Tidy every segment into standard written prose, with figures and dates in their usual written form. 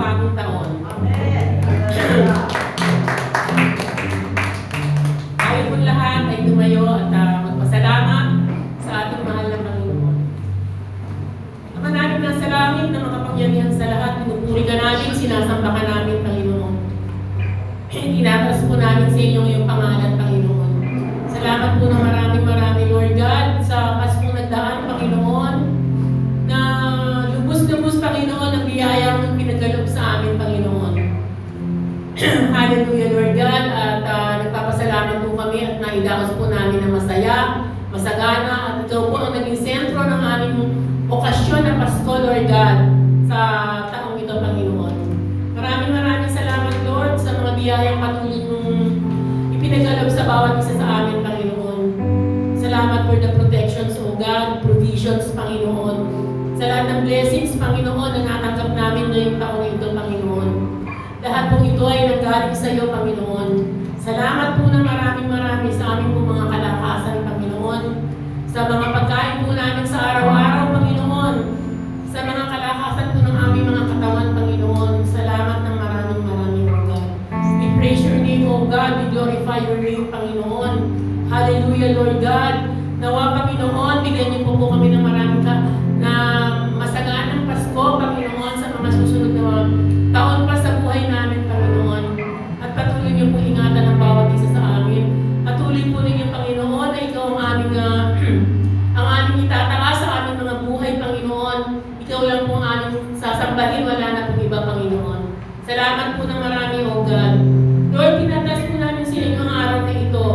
bagong taon. Amen. Tayo po lahat ay tumayo at magpasalamat sa ating mahal na Panginoon. Ama namin nasa langit na makapangyarihan sa lahat, pinupuri ka namin, sinasamba ka namin, Panginoon. Tinataas po namin sa inyo ngayong pangalan, Panginoon. Salamat po ng marami, Lord God, sa Paskong nagdaan, Panginoon, na lubos-lubos, Panginoon, ang biyaya mong pinagkaloob sa amin, Panginoon. Hallelujah, Lord God, at nagpapasalamat po kami at naidaos po namin na masaya, masagana, at ikaw po ang naging sentro ng aming okasyon na Pasko, Lord God, sa taong ito, Panginoon. Maraming salamat, Lord, sa mga biyayang patuloy mong ipinagkaloob sa bawat isa sa amin, Panginoon. Salamat for the protections, O God, provisions, Panginoon. Sa lahat ng blessings, Panginoon, na natanggap namin ngayong taon na ito, Panginoon. Lahat pong ito ay nanggaling sa iyo, Panginoon. Salamat po ng marami sa aming po mga kalakasan, Panginoon. Sa mga pagkain po namin sa araw-araw, Panginoon. Sa mga kalakasan po ng aming mga katawan, Panginoon. Salamat ng maraming, O God. We praise your name, O God. We glorify your name, Panginoon. Hallelujah, Lord God. Nawa, Panginoon, bigyan niyo po kami ng maraming na masaganang Pasko, Panginoon, sa mga susunod na taon pa sa buhay namin, Panginoon. At patuloy niyo po ingatan ang bawat isa sa amin. Patuloy po ninyo, Panginoon, na ikaw ang aming ang aming itataas sa aming mga buhay, Panginoon. Ikaw lang po ang aming sasambahin, wala na pong iba, Panginoon. Salamat po ng marami, O God. Lord, tinatas po namin sa inyo ang araw na ito.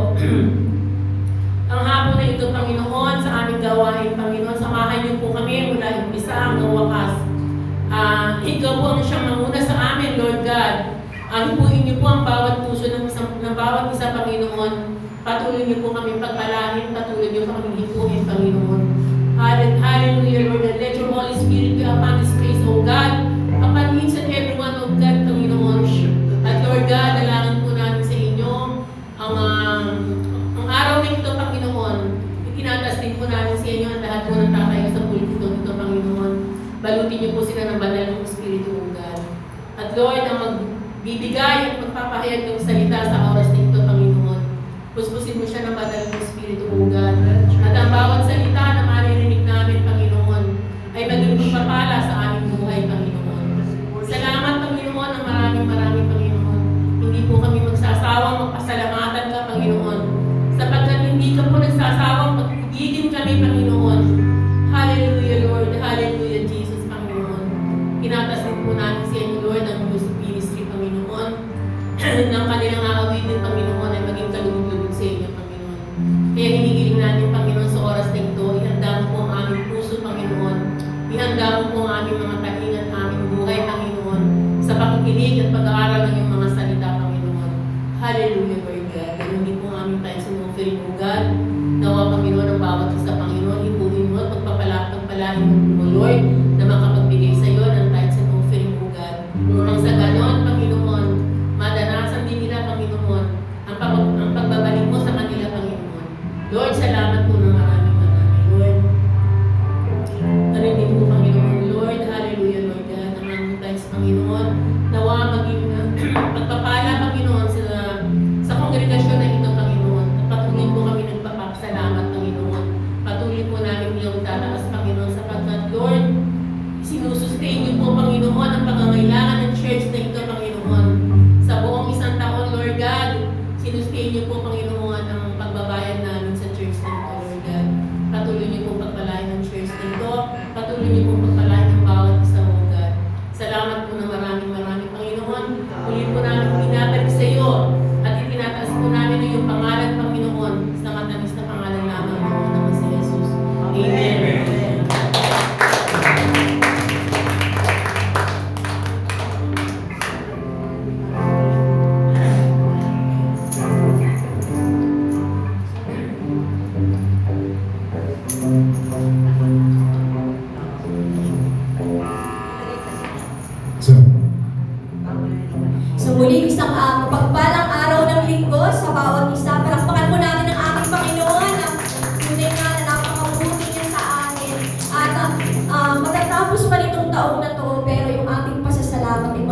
Ang hapon na ito, Panginoon, sa aming gawain, Panginoon. Samahan niyo po kami mula umpisa hanggang wakas. Ikaw po ang siyang manguna sa amin, Lord God. Hipuin niyo po ang bawat puso ng bawat isa, Panginoon. Patuloy niyo po kami pagpalahin, patuloy niyo kami hipuin, Panginoon. Hallelujah, Lord. And let your Holy Spirit be upon this place, O God. Upon each and every one, O God, Panginoon. At Lord God, dalangin po namin sa inyo ang araw na ito, Panginoon. Itinatas din po namin sa inyo ang lahat po ng tatayo sa pulpito nito, Panginoon. Balutin niyo po sila ng banal ng Espiritu, O God. At Lord, ang magbibigay at magpapahayag ng salita sa oras na ito, Panginoon. Puspusin mo siya ng banal ng Espiritu, O God. At ang bawat salita na maririnig namin, Panginoon, ay maging pagpapala sa aming buhay, Panginoon. Salamat, Panginoon, ng maraming, Panginoon. Hindi po kami magsasawang magpasalamatan ka, Panginoon. Sapagkat hindi ka po nagsasawang pagpigilin kami, Panginoon. Hallelujah, Lord. Hallelujah, Jesus, Panginoon. Tinatas din po namin sa inyo, Lord, ang music ministry, Panginoon. Ng kanilang aawitin, Panginoon, ay maging kalugod-lugod sa inyo, Panginoon. Kaya hinigiling natin, Panginoon, sa oras na ito, ihanda mo po ang aming puso, Panginoon. Ihanda mo po ang aming mga talingan, aming buhay, Panginoon, sa pakikinig at pag-aaral ng iyong mga salita, Panginoon. Hallelujah, Lord God. Ganun din po ang aming tayo sinufering, O God. Nawa, Panginoon, ang bawat isa, Panginoon, ipunin mo at pagpapalahin mo, Lord, na makapagbigay sa iyo ng tithes and offering, O God. Upang sa ganon, Panginoon, madanasan din nila, Panginoon, ang pagbabalik mo sa kanila, Panginoon. Lord, salamat po ng marami, Lord. Narinig po, Panginoon, Lord. Hallelujah, Lord God. Ang aming tithes, Panginoon. Nawa maging pagpapala, Panginoon, sa kongregasyon na ito, Panginoon. At patuloy po kami nagpapasalamat, Panginoon. Patuloy po namin yung tataas, Panginoon, sapagkat, Lord, sinusustain niyo po, Panginoon, ang pangangailangan ng church na ito, Panginoon. Sa buong isang taon, Lord God, sinusustain niyo po, Panginoon, ang pagbabayad namin sa church na ito, Lord God. Patuloy niyo po pagpalain ng church na ito. Patuloy niyo po pagpalain ng bawat isa, O God. Salamat po ng maraming, Panginoon. Muli po namin pinabalik sa iyo at itinataas po namin ang iyong pangalan, Panginoon, sa matamis na pangalan namin, Panginoon, naman si Jesus. Amen. So muli isang mapagpalang araw ng linggo sa bawat isa. Palakpakan po natin ang ating Panginoon. Tunay nga na napakabuti niya sa atin. At matatapos pa nitong taong na to, pero yung ating pasasalamat ay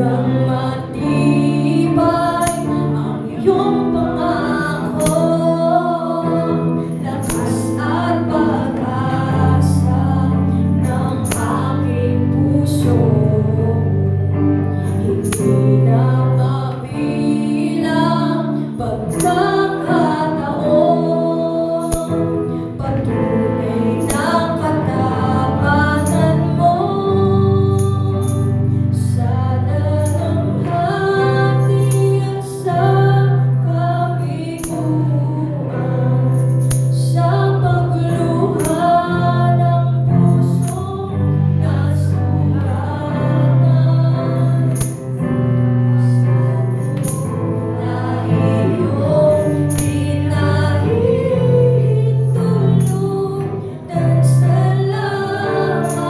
hanggang matibay ang iyong pangako, lakas at pag-asa ng aking puso. Hindi na mabilang pagkakataon, patunay ng katapatan mo. Sa dalamhati at sa kabiguan, sa pagluha ng pusong nasugatan, na iyong pinahihintulot ng salamat,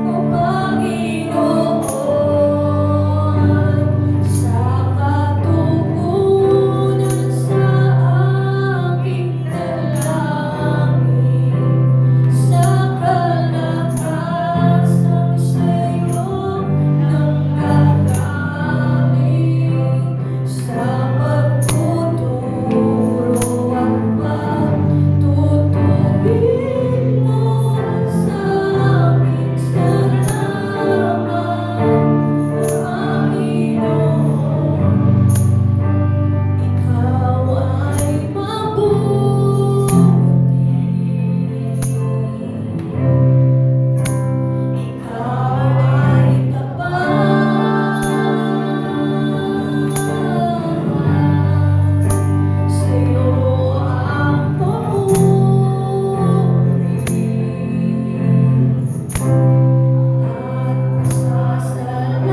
O Panginoon, sa katugunan sa aking dalangin, sa kalakasan sa'yo nanggagaling, sa pagtuturo at pagtutubig mo sa aking salamat, O Panginoon. Ikaw ay mabuti, ikaw ay tapat, sa'yo ang papuri at pasasalamat.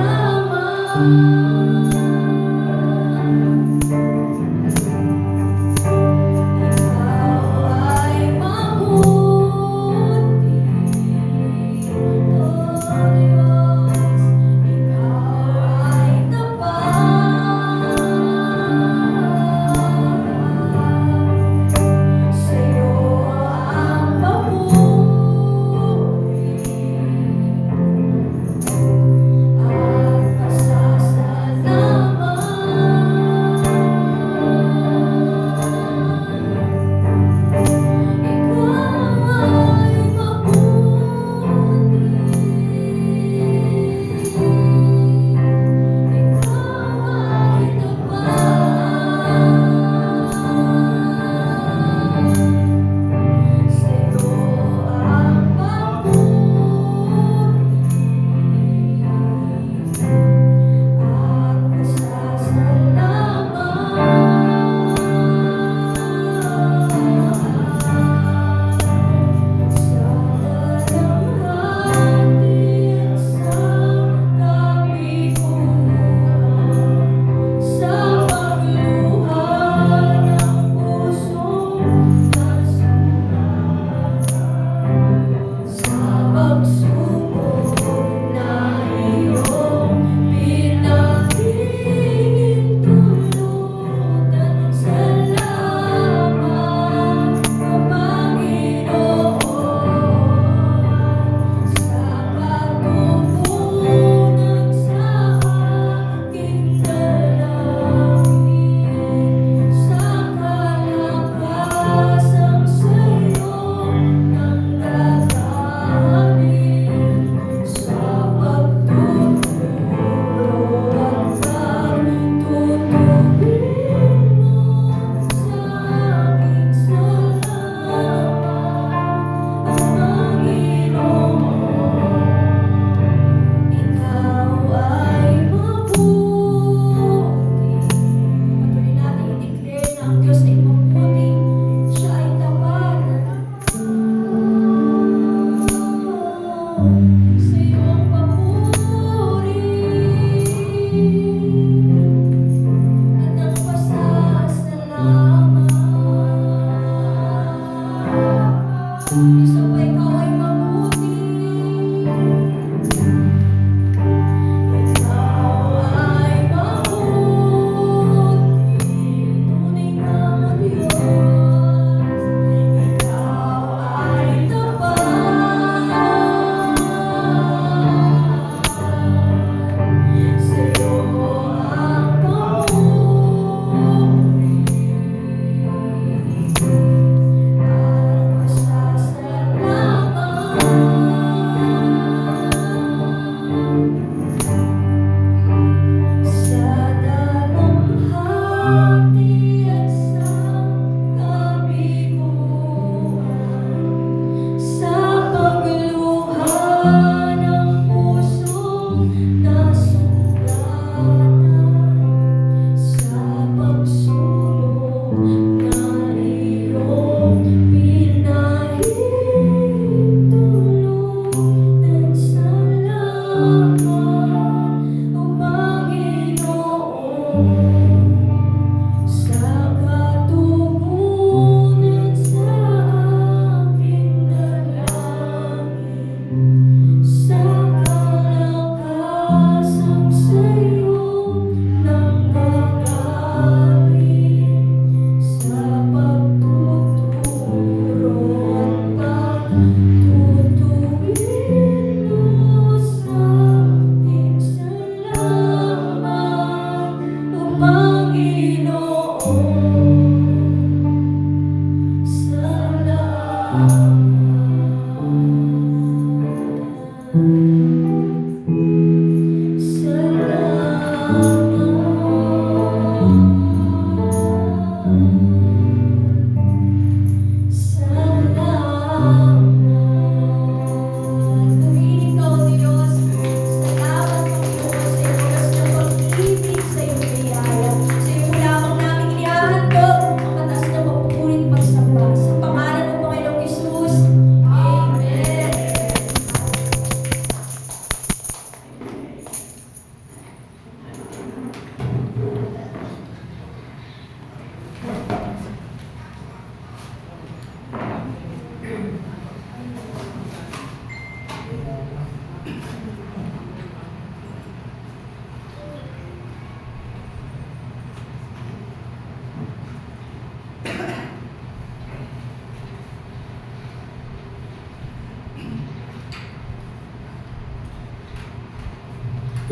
Ikaw ay mabuti, O Diyos. Ikaw ay tapat, sa'yo ang papuri at pasasalamat.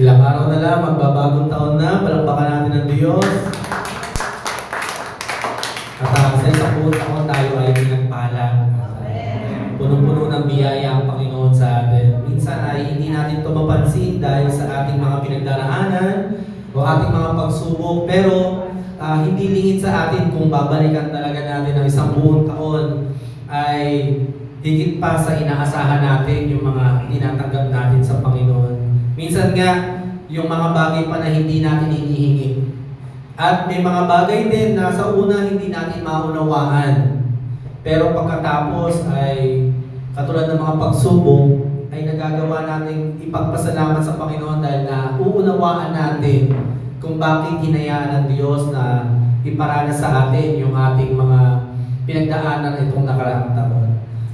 Ilang araw na lang, magbabagong taon na, palakpakan natin ang Diyos. At sa isang buong taon tayo ay pinagpala. Punong-puno ng biyaya ang Panginoon sa atin. Minsan ay hindi natin ito mapansin dahil sa ating mga pinagdaraanan o ating mga pagsubok. Pero hindi lingid sa atin kung babalikan talaga natin ang isang buong taon ay higit pa sa inaasahan natin yung mga tinatanggap natin sa Panginoon. Minsan nga, yung mga bagay pa na hindi natin hinihingi. At may mga bagay din na sa una hindi natin maunawaan. Pero pagkatapos ay katulad ng mga pagsubok ay nagagawa nating ipagpasalamat sa Panginoon dahil na uunawaan natin kung bakit hinayaan ng Diyos na iparanas sa atin yung ating mga pinagdaanan itong nakaraang taon.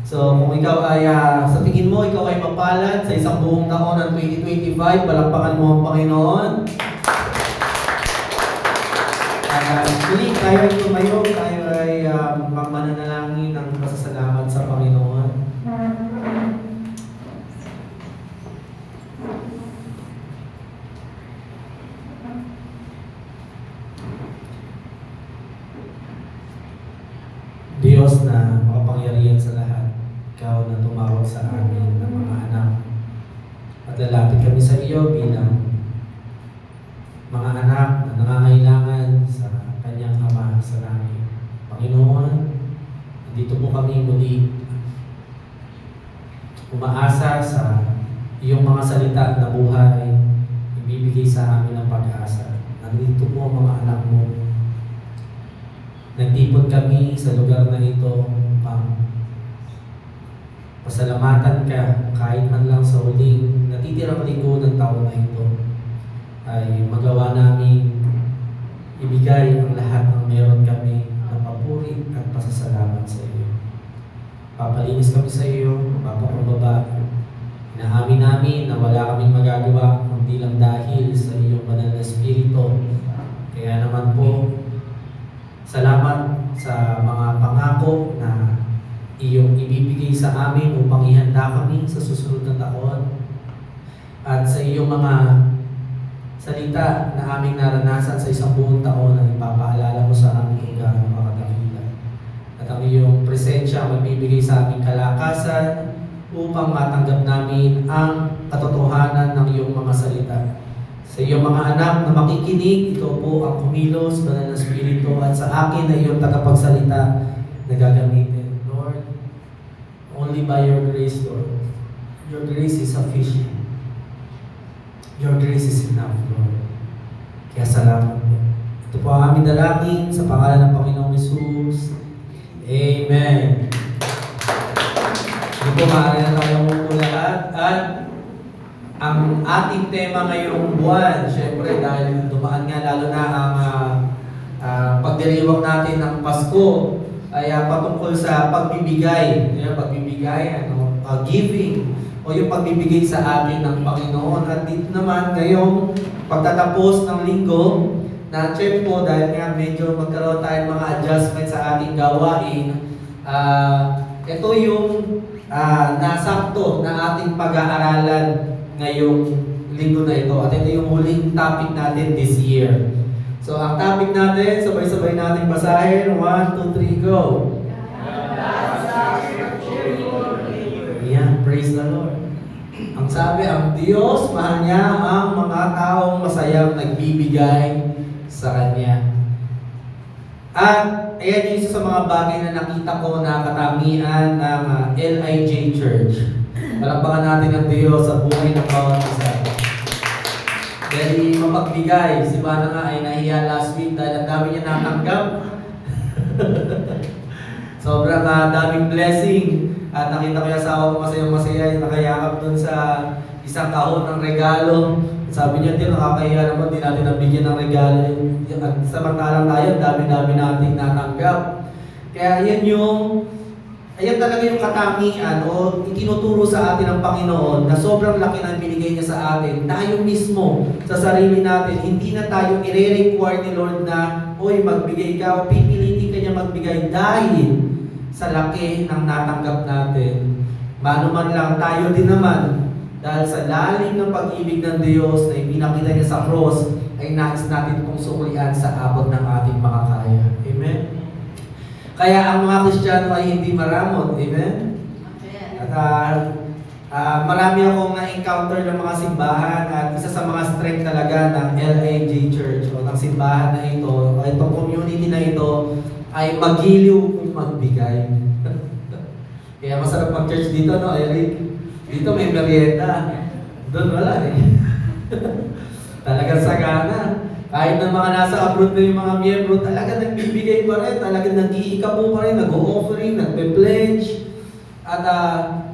So kung ikaw ay, sa tingin mo, ikaw ay mapalad sa isang buong taon ng 2025, palakpakan mo ang Panginoon. Muli, tayo ay tumayo, tayo ay mananalangin ng pasasalamat sa Panginoon. Diyos na makapangyarihan sa lahat, Ikaw na tumawag sa amin ng mga anak at lalapit kami sa iyo bilang mga anak na nangangailangan sa kanyang Ama sa langit. Panginoon, dito po kami muli umaasa sa iyong mga salita na buhay, ibibigay sa amin ng pag-asa. Nandito po ang mga anak mo. Nagtipon kami sa lugar na ito upang pasalamatan ka kahit man lang sa huling natitirang linggo ng taon na ito ay magawa namin ibigay ang lahat ng meron kami na papuri at pasasalamat sa iyo. Papalinis kami sa iyo, papakumbaba. Inaamin namin na wala kaming magagawa kundi lang dahil sa iyong banal na Espiritu. Kaya naman po, salamat sa mga pangako na iyong ibibigay sa amin upang ihanda kami sa susunod na taon. At sa iyong mga salita na aming naranasan sa isang buong taon na ipapaalala mo sa amin kung gaano makadakila. At ang iyong presensya magbibigay sa aming kalakasan upang matanggap namin ang katotohanan ng iyong mga salita. Sa iyong mga anak na makikinig, ito po ang kumilos, banal na Espiritu, at sa akin na iyong tagapagsalita na gagamitin. Lord, only by your grace, Lord. Your grace is sufficient. Your grace is enough, Lord. Kaya salamat po. Ito po ang aming dalangin sa pangalan ng Panginoong Hesus. Amen. Ito po, maaari na tayo po lahat. At ang ating tema ngayong buwan, syempre dahil dumaan nga lalo na ang pagdiriwang natin ng Pasko, ay patungkol sa pagbibigay. Pagbibigay, giving, o yung pagbibigay sa atin ng Panginoon. At dito naman ngayong pagtatapos ng linggo, na-check po dahil nga medyo magkaroon tayo mga adjustment sa ating gawain. Ito yung nasakto na ating pag-aaralan ngayong linggo na ito. At ito yung huling topic natin this year. So ang topic natin, sabay-sabay natin basahin. 1, 2, 3, go! Ayan, praise the Lord. Ang sabi, ang Diyos, mahal niya ang mga taong masayang nagbibigay sa Kanya. At ayan yung isa sa mga bagay na nakita ko na katangian ng LIJ Church. Palakpakan natin ang Diyos sa buhay ng bawat isa. Dahil mapagbigay, si Bana nga ay nahiya last week dahil ang dami niya natanggap. Sobrang daming blessing. At nakita ko yung asawa ko masaya-masaya, nakayakap dun sa isang kahon ng regalo. Sabi niya, din nakakahiya naman, di natin nabigyan ng regalo. At samantalang tayo, dami-dami nating natanggap. Kaya ayan talaga yung katangian o itinuturo sa atin ng Panginoon na sobrang laki ng binigay niya sa atin. Tayo mismo sa sarili natin, hindi na tayo i-require ni Lord na, oy, magbigay ka o pipilitin ka niya magbigay dahil sa laki ng natanggap natin. Mano man lang tayo din naman Dahil sa lalim ng pag-ibig ng Diyos na ipinakita niya sa cross, ay nais natin pong suklian sa abot ng ating makakaya. Amen? Kaya ang mga Kristiyano ay hindi maramot. Amen? At marami akong na-encounter ng mga simbahan at isa sa mga strength talaga ng LAJ Church o ng simbahan na ito o itong community na ito ay magiliw kung magbigay. Kaya masarap mag-church dito, no, Eric? Dito may merienda. Doon wala eh. Talagang sagana. Kahit na mga nasa abroad na yung mga miyembro, talaga nagbibigay pa rin, talaga nag-iikapo pa rin, nag-o-offering, nagpe-pledge. At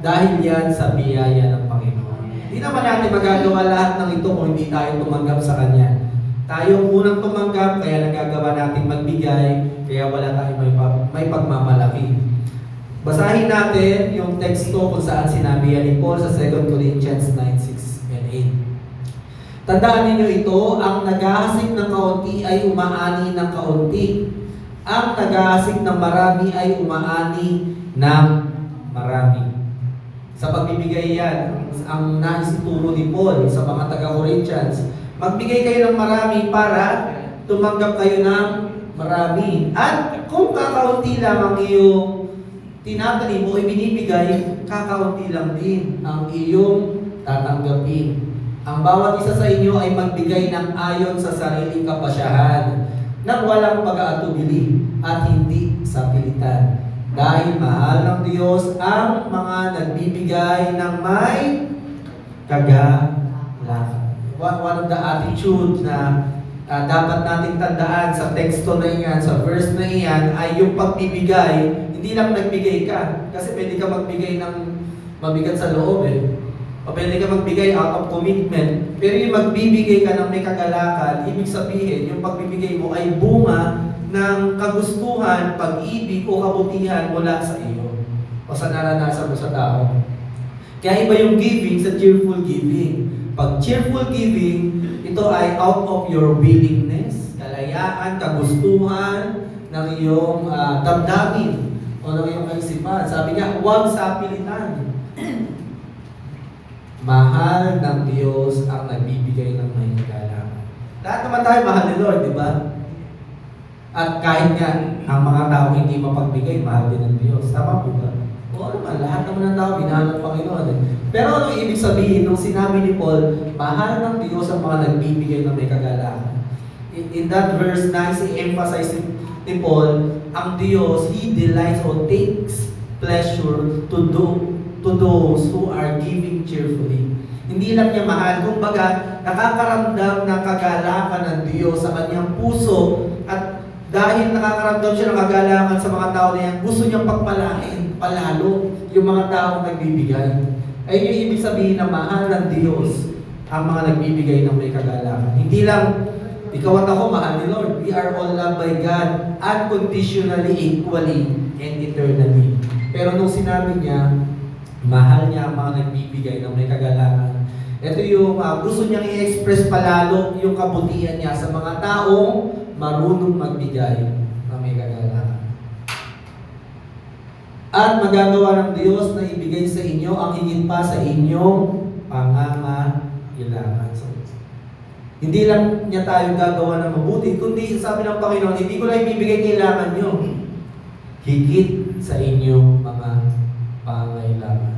dahil yan sa biyaya ng Panginoon. Hindi naman natin magagawa lahat ng ito kung hindi tayo tumanggap sa Kanya. Tayo ang unang tumanggap, kaya nagagawa natin magbigay, kaya wala tayong may pagmamalaki. Basahin natin yung teksto kung saan sinabi yan ni Paul sa 2 Corinthians 9:6 and 8. Tandaan ninyo ito, ang naghahasik ng kaunti ay umaani ng kaunti. Ang naghahasik ng marami ay umaani ng marami. Sa pagbibigay yan, ang nais ituro ni Paul sa mga taga-Corinthians, magbigay kayo ng marami para tumanggap kayo ng marami. At kung kakaunti lang ang iyong tinatanim mo, ibinibigay, kakaunti lang din ang iyong tatanggapin. Ang bawat isa sa inyo ay magbigay ng ayon sa sariling kapasyahan, nang walang pag-aatubili at hindi sa pilitan. Dahil mahal ng Diyos ang mga nagbibigay ng may kagalakan. One of the attitude na dapat nating tandaan sa teksto na iyan, sa verse na iyan, ay yung pagbibigay. Hindi lang nagbigay ka. Kasi pwede ka magbigay ng mabigat sa loob eh. O pwede ka magbigay out of commitment. Pero yung magbibigay ka ng may kagalakan, ibig sabihin, yung pagbibigay mo ay bunga ng kagustuhan, pag-ibig o kabutihan mula sa iyo. O sa naranasan mo sa tao. Kaya iba yung giving sa cheerful giving. Pag cheerful giving, ito ay out of your willingness, kalayaan, kagustuhan ng iyong damdamin o ng iyong kaisipan. Sabi niya, huwag sa pilitan. Mahal ng Diyos ang nagbibigay ng may kagalakan. Lahat naman tayo mahal ni Lord, di ba? At kahit nga ang mga tao hindi mapagbigay, mahal din ng Diyos. Tama po ba? Oo naman, lahat naman ng tao minahal ng Panginoon. Pero ano ibig sabihin nung sinabi ni Paul, mahal ng Diyos ang mga nagbibigay ng may kagalakan? In that verse 9, i-emphasize ni Paul, ang Diyos, He delights or takes pleasure to those who are giving cheerfully. Hindi lang niya mahal, kumbaga nakakaramdam ng kagalakan ng Diyos sa kanyang puso at dahil nakakaramdam siya ng kagalakan sa mga tao na yan, gusto niyang pagpalain, palalo yung mga taong nagbibigay. Ay yung ibig sabihin na mahal ng Diyos ang mga nagbibigay ng may kagalakan. Hindi lang ikaw at ako mahal ni Lord. We are all loved by God unconditionally, equally, and eternally. Pero nung sinabi niya, mahal niya ang mga nagbibigay ng may kagalakan. Ito yung gusto niyang i-express palalo yung kabutihan niya sa mga taong marunong magbigay ng may kagalakan. At magagawa ng Diyos na ibigay sa inyo ang higit pa sa inyong pangangailangan. So, hindi lang niya tayo gagawa ng mabuti, kundi sabi ng Panginoon, hindi ko lang ibibigay kailangan nyo. Higit sa inyong mga pangangailangan.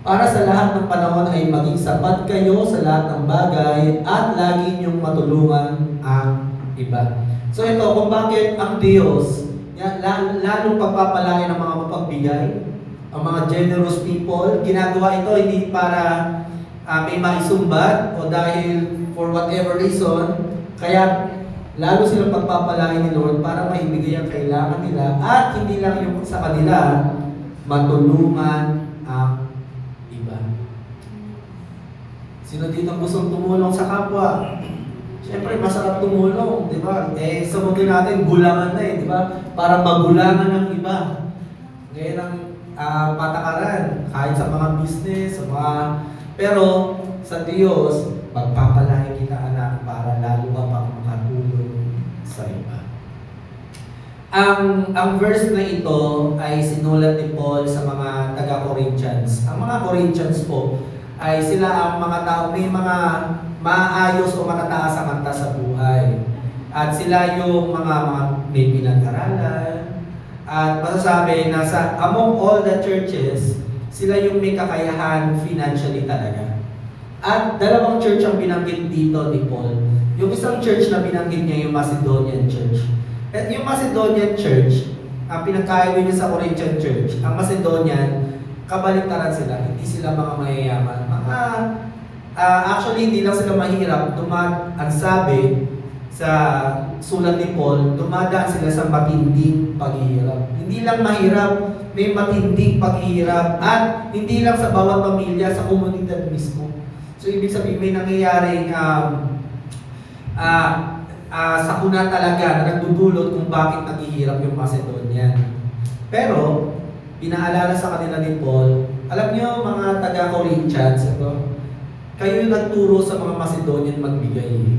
Para sa lahat ng panahon ay maging sapat kayo sa lahat ng bagay at lagi niyong matulungan ang iba. So ito, kung bakit ang Diyos, lalong pagpapalain ang mga mapagbigay, ang mga generous people, ginagawa ito hindi para may maisumbat o dahil for whatever reason, kaya lalo silang pagpapalain ni Lord para maibigay ang kailangan nila at hindi lang yung sa kanila, matulungan ang iba. Sino dito gustong tumulong sa kapwa? Siyempre, masarap tumulong, di ba? Sa mundo natin, gulangan na di ba? Para magulangan ng iba. Ngayon ang patakaran, kahit sa mga business, sa mga... Pero, sa Diyos, magpapalain kita anak para lalo ka pang makatulong sa iba. Ang verse na ito ay sinulat ni Paul sa mga taga-Corinthians. Ang mga Corinthians po ay sila ang mga tao may mga maayos o matataas ang mata sa buhay. At sila yung mga may pinag-aralan. At masasabi na among all the churches, sila yung may kakayahan financially talaga. At dalawang church ang binanggit dito ni Paul. Yung isang church na binanggit niya yung Macedonian Church. At yung Macedonian Church, ang pinagkaiba niya sa Corinthian Church, ang Macedonian, kabaliktaran sila, hindi sila mga mayayaman. Actually, hindi lang sila mahirap. Ang sabi sa sulat ni Paul, dumadaan sila sa matinding paghihirap. Hindi lang mahirap, may matinding paghihirap. At hindi lang sa bawat pamilya, sa komunidad mismo. So, ibig sabihin, may nangyayaring sakuna talaga na nagdudulot kung bakit naghihirap yung Macedonian. Pero, pinaalala sa kanila ni Paul, alam niyo mga taga-Corinthians, kayo yung nagturo sa mga Macedonian magbigay.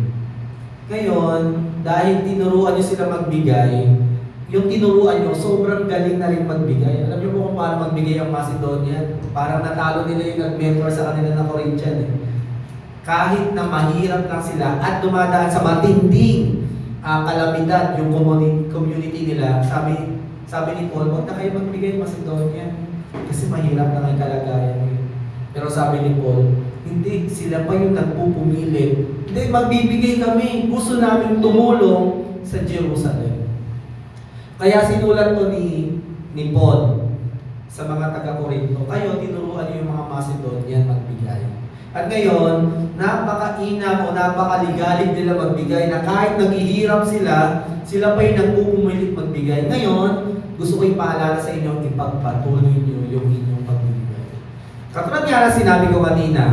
Ngayon, dahil tinuruan niyo sila magbigay, yung tinuruan niyo, sobrang galing na rin magbigay. Alam niyo po kung paano magbigay ang Macedonian? Parang natalo nila yung nag-mentor sa kanila na Corinthian. Kahit na mahirap lang sila at dumadaan sa matinding kalamidad yung community nila, sabi ni Paul, huwag na kayo magbigay Macedonian kasi mahirap na ang kalagayan. Pero sabi ni Paul, hindi, sila pa yung nagpupumilit. Hindi, magbibigay kami. Gusto namin tumulong sa Jerusalem. Kaya sinulat to ni Paul sa mga taga-Corinto, kayo tinuruan niyo yung mga Macedonian magbigay. At ngayon, napakainam o napakaligalig nila magbigay na kahit naghihirap sila, sila pa yung nagpupumilit magbigay. Ngayon, gusto ko ipaalala sa inyo, ipagpatuloy niyo yung inyong pagbibigay. Katulad nga na sinabi ko kanina,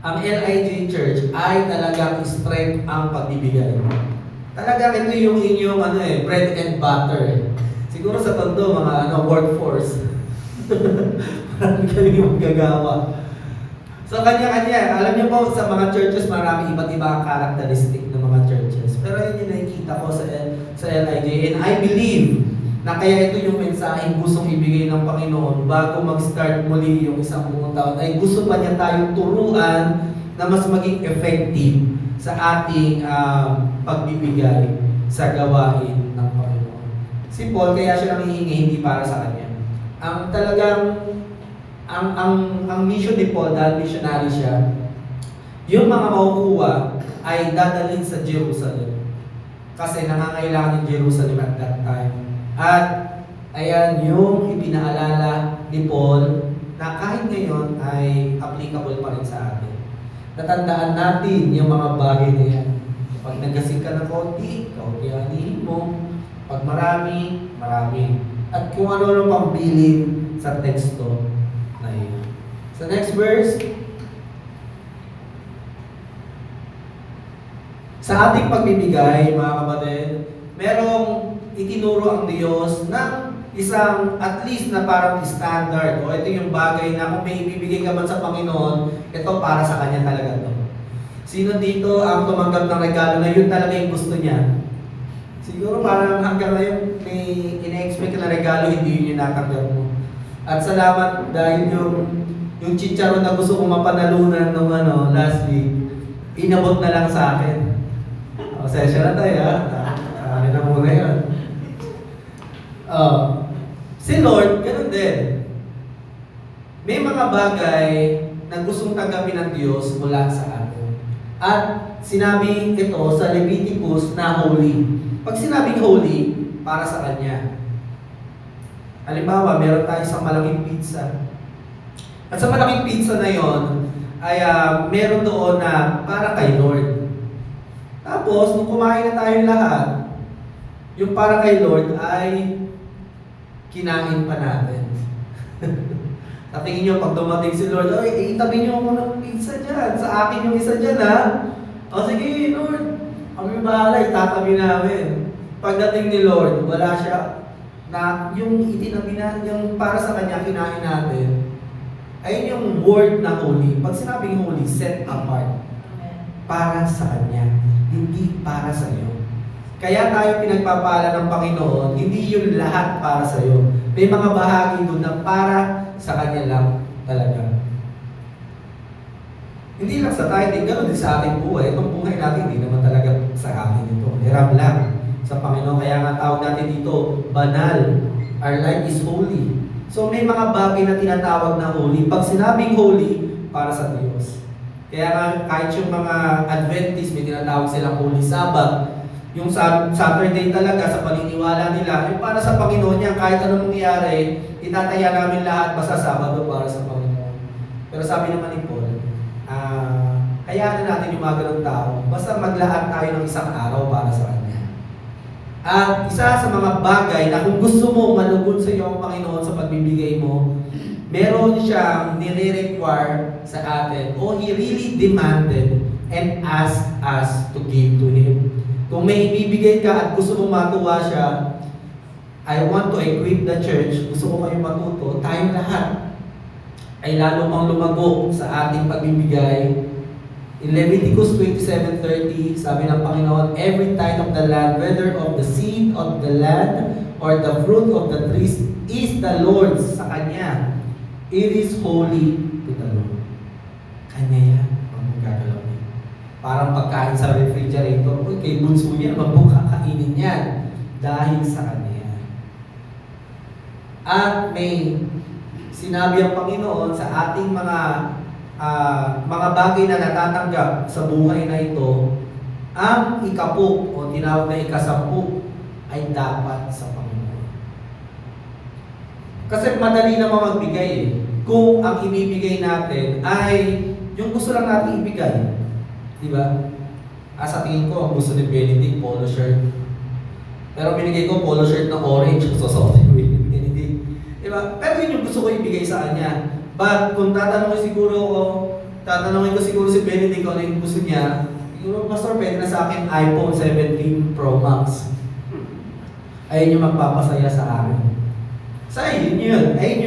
ang LIJ Church ay talagang strength ang pagbibigay. Talagang ito yung inyong bread and butter. Siguro sa tondo, mga workforce. Marami kami yung gagawa. So kanya-kanya, alam niyo po sa mga churches marami iba't iba ang characteristic ng mga churches. Pero yun yung nakikita ko sa LIJ. And I believe na kaya ito yung mensaheng gustong ibigay ng Panginoon bago mag-start muli yung isang buong taon. Ay gusto pa niya tayong turuan na mas maging effective sa ating pagbibigay sa gawain ng Panginoon. Si Paul, kaya siya nanghihingi hindi para sa kanya. Ang talagang ang mission ni Paul, dahil missionary siya, yung mga makukuha ay dadalhin sa Jerusalem. Kasi nangangailangan ng Jerusalem at that time. At ayan yung ipinaalala ni Paul na kahit ngayon ay applicable pa rin sa atin. Natandaan natin yung mga bagay na yan. Pag nagkasing ka ng kaunti, kauntianin mo. Pag marami, marami. At kung ano pang bilin sa teksto. Sa next verse, sa ating pagbibigay, mga kapatid, merong itinuro ang Diyos ng isang at least na parang standard o ito yung bagay na kung may ibibigay ka man sa Panginoon, ito para sa Kanya talaga to. Sino dito ang tumanggap ng regalo na yun talaga yung gusto niya? Siguro parang hanggang ngayon may ina-expect na regalo, hindi yun yung natanggap mo. At salamat dahil yung chicharon na gusto kong mapanalunan nung last week, inabot na lang sa akin. O, session na tayo, ha? Akin na muna yun. Si Lord, ganun din. May mga bagay na gustong tanggapin ng Diyos mula sa atin. At sinabi ito sa Leviticus na holy. Pag sinabing holy, para sa Kanya. Halimbawa, meron tayo isang malaking pizza. At sa malaking pizza na yon ay meron doon na para kay Lord. Tapos, nung kumain na tayong lahat, yung para kay Lord ay kinain pa natin. Sa tingin nyo, pag dumating si Lord, ay, itabi nyo ako ng pizza dyan. Sa akin yung isa dyan, ha? O sige, Lord, kami bahala, itatabi namin. Pagdating ni Lord, wala siya na yung itinabi na, yung para sa Kanya kinain natin. Ayun yung word na holy. Pag sinabing holy, set apart. Para sa Kanya. Hindi para sa iyo. Kaya tayo pinagpapala ng Panginoon, hindi yun lahat para sa iyo. May mga bahagi doon na para sa Kanya lang talaga. Hindi lang sa tayo, din gano'n din sa ating buhay. Itong buhay natin, hindi naman talaga sa akin ito. Hiram lang sa Panginoon. Kaya nga tawag natin dito, banal. Our life is holy. So may mga bagay na tinatawag na holy. Pag sinabing holy, para sa Diyos. Kaya nga kahit yung mga Adventist, may tinatawag silang Holy Sabbath. Yung Saturday talaga sa paniniwala nila, yung para sa Panginoon niya, kahit anong mangyari, itataya namin lahat basta Sabado para sa Panginoon. Pero sabi naman ni Paul, hayaan na natin yung mga ganong tao, basta maglahat tayo ng isang araw para sa Kanya. At isa sa mga bagay na kung gusto mo malugod sa iyo ang Panginoon sa pagbibigay mo, meron siyang nire-require sa atin, o He really demanded and asked us to give to Him. Kung may ibibigay ka at gusto mo matuwa siya, I want to equip the church, gusto ko kayong matuto, tayong lahat ay lalo pang lumago sa ating pagbibigay. In Leviticus 27:30, sabi ng Panginoon, every tithe of the land, whether of the seed of the land or the fruit of the trees, is the Lord's, sa Kanya. It is holy to the Lord. Kanya yan, ang gagalaw niya. Parang pagkain sa refrigerator, kay bunso yan, wag mong kakainin yan. Dahil sa Kanya. At may sinabi ang Panginoon sa ating mga bagay na natatanggap sa buhay na ito, ang ikapuk o tinawag na ikasampu ay dapat sa Panginoon. Kasi madali naman magbigay eh. Kung ang ibibigay natin ay yung gusto lang natin ibigay. Di ba? Sa tingin ko, ang gusto ni Benedict, polo shirt. Pero binigay ko polo shirt na orange. Susuotin ko yung Benedict. Di ba? Pero yun yung gusto ko ibigay sa kanya. But kung tatanungin ko siguro si Benedict kung ano yung gusto niya, siguro, Pastor, pwede na sa akin iPhone 17 Pro Max. Ayun yung magpapasaya sa akin. Sa ayun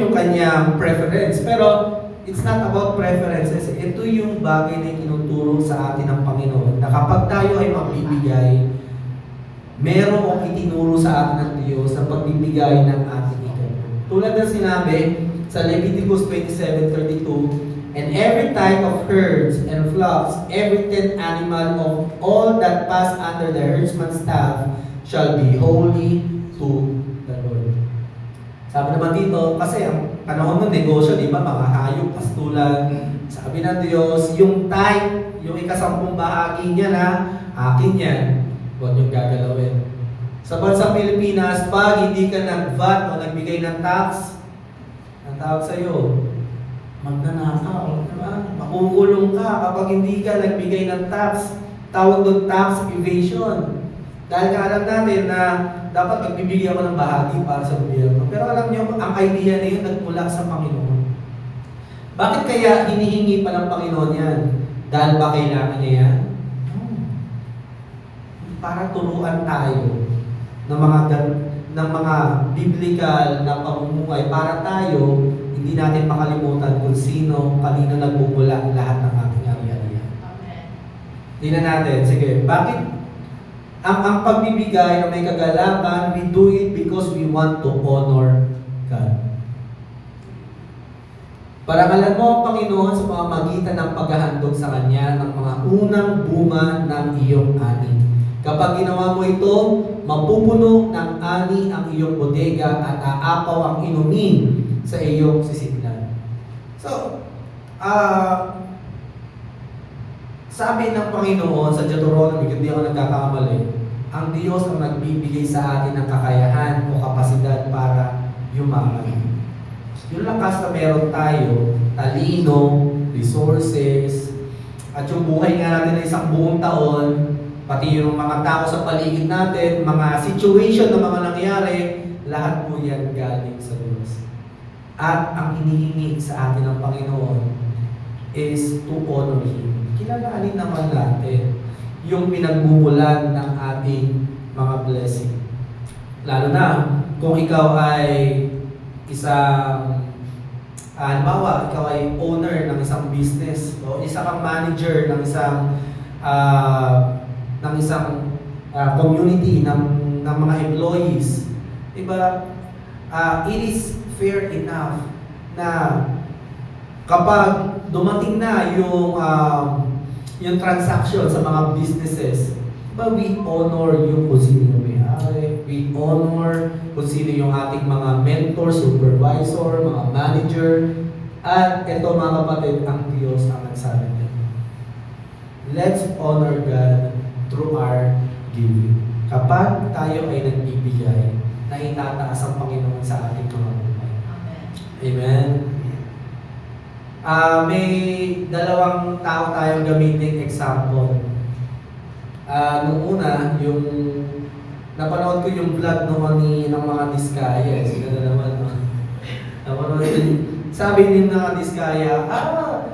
yung kanyang preference. Pero it's not about preferences. Ito yung bagay na tinuturo sa atin ng Panginoon na kapag tayo ay magbibigay, merong itinuro sa atin ng Diyos sa pagbibigay ng ating ito. Tulad ng sinabi sa Leviticus 27:32, and every type of herds and flocks, every 10th animal of all that pass under the herdsman's staff shall be holy to the Lord. Sabi naman dito, kasi ang panahon ng negosyo, di ba, mga hayop, pastulan, sabi ng Diyos, yung tithe, yung ikasampung bahagi niya na, akin yan, huwag niyong gagalawin. Sa bansang Pilipinas, pag hindi ka nag-VAT o nagbigay ng tax, ang tawag sa'yo, magnanakaw, diba? Makukulong ka kapag hindi ka nagbigay ng tax. Tawag doon tax evasion. Dahil nga alam natin na dapat magbibigay ako ng bahagi para sa gobyerno. Pero alam niyo, ang idea na yun nagmula sa Panginoon. Bakit kaya hinihingi pa ng Panginoon yan? Dahil ba kailangan niya yan? Para turuan tayo ng mga biblical na pamumuhay para tayo hindi natin makalimutan kung kanino nagmumula lahat ng ating ari-arian. Tingnan natin, sige, bakit ang pagbibigay na may kagalakan, we do it because we want to honor God. Parangalan mo ang Panginoon sa pamamagitan ng paghahandog sa Kanya ng mga unang bunga ng iyong ani. Kapag ginawa mo ito, mapupuno ng ani ang iyong bodega at aapaw ang inumin sa iyong sisidlan. So, sabi ng Panginoon sa Deuteronomy, hindi ako nagkakamali, ang Diyos ang nagbibigay sa atin ng kakayahan o kapasidad para yumaman. Yung lakas na meron tayo, talino, resources, at yung buhay nga natin na isang buong taon, pati yung mga tao sa paligid natin, mga situation na mga nangyari, lahat po yan galing sa Diyos. At ang hinihingi sa atin ng Panginoon is to honor Him. Kilalanin naman natin yung pinagmumulan ng ating mga blessing. Lalo na kung ikaw ay isang halimbawa, ikaw ay owner ng isang business o isa kang manager ng isang community ng mga employees. Diba? It is fair enough na kapag dumating na yung transaction sa mga businesses, diba, we honor yung kung sino yung may-ari, we honor kung sino yung ating mga mentor, supervisor, mga manager, at ito mga kapatid, ang Diyos ang nagsabi niya. Let's honor God through our giving. Kapag tayo ay nagbibigay, na itataas ang Panginoon sa ating mga buhay. Amen? May dalawang tao tayong gamiting example. Nung una, yung napanood ko yung vlog ng mga Diskaya. Sila na naman. Napanood ko sabi din ng Diskaya,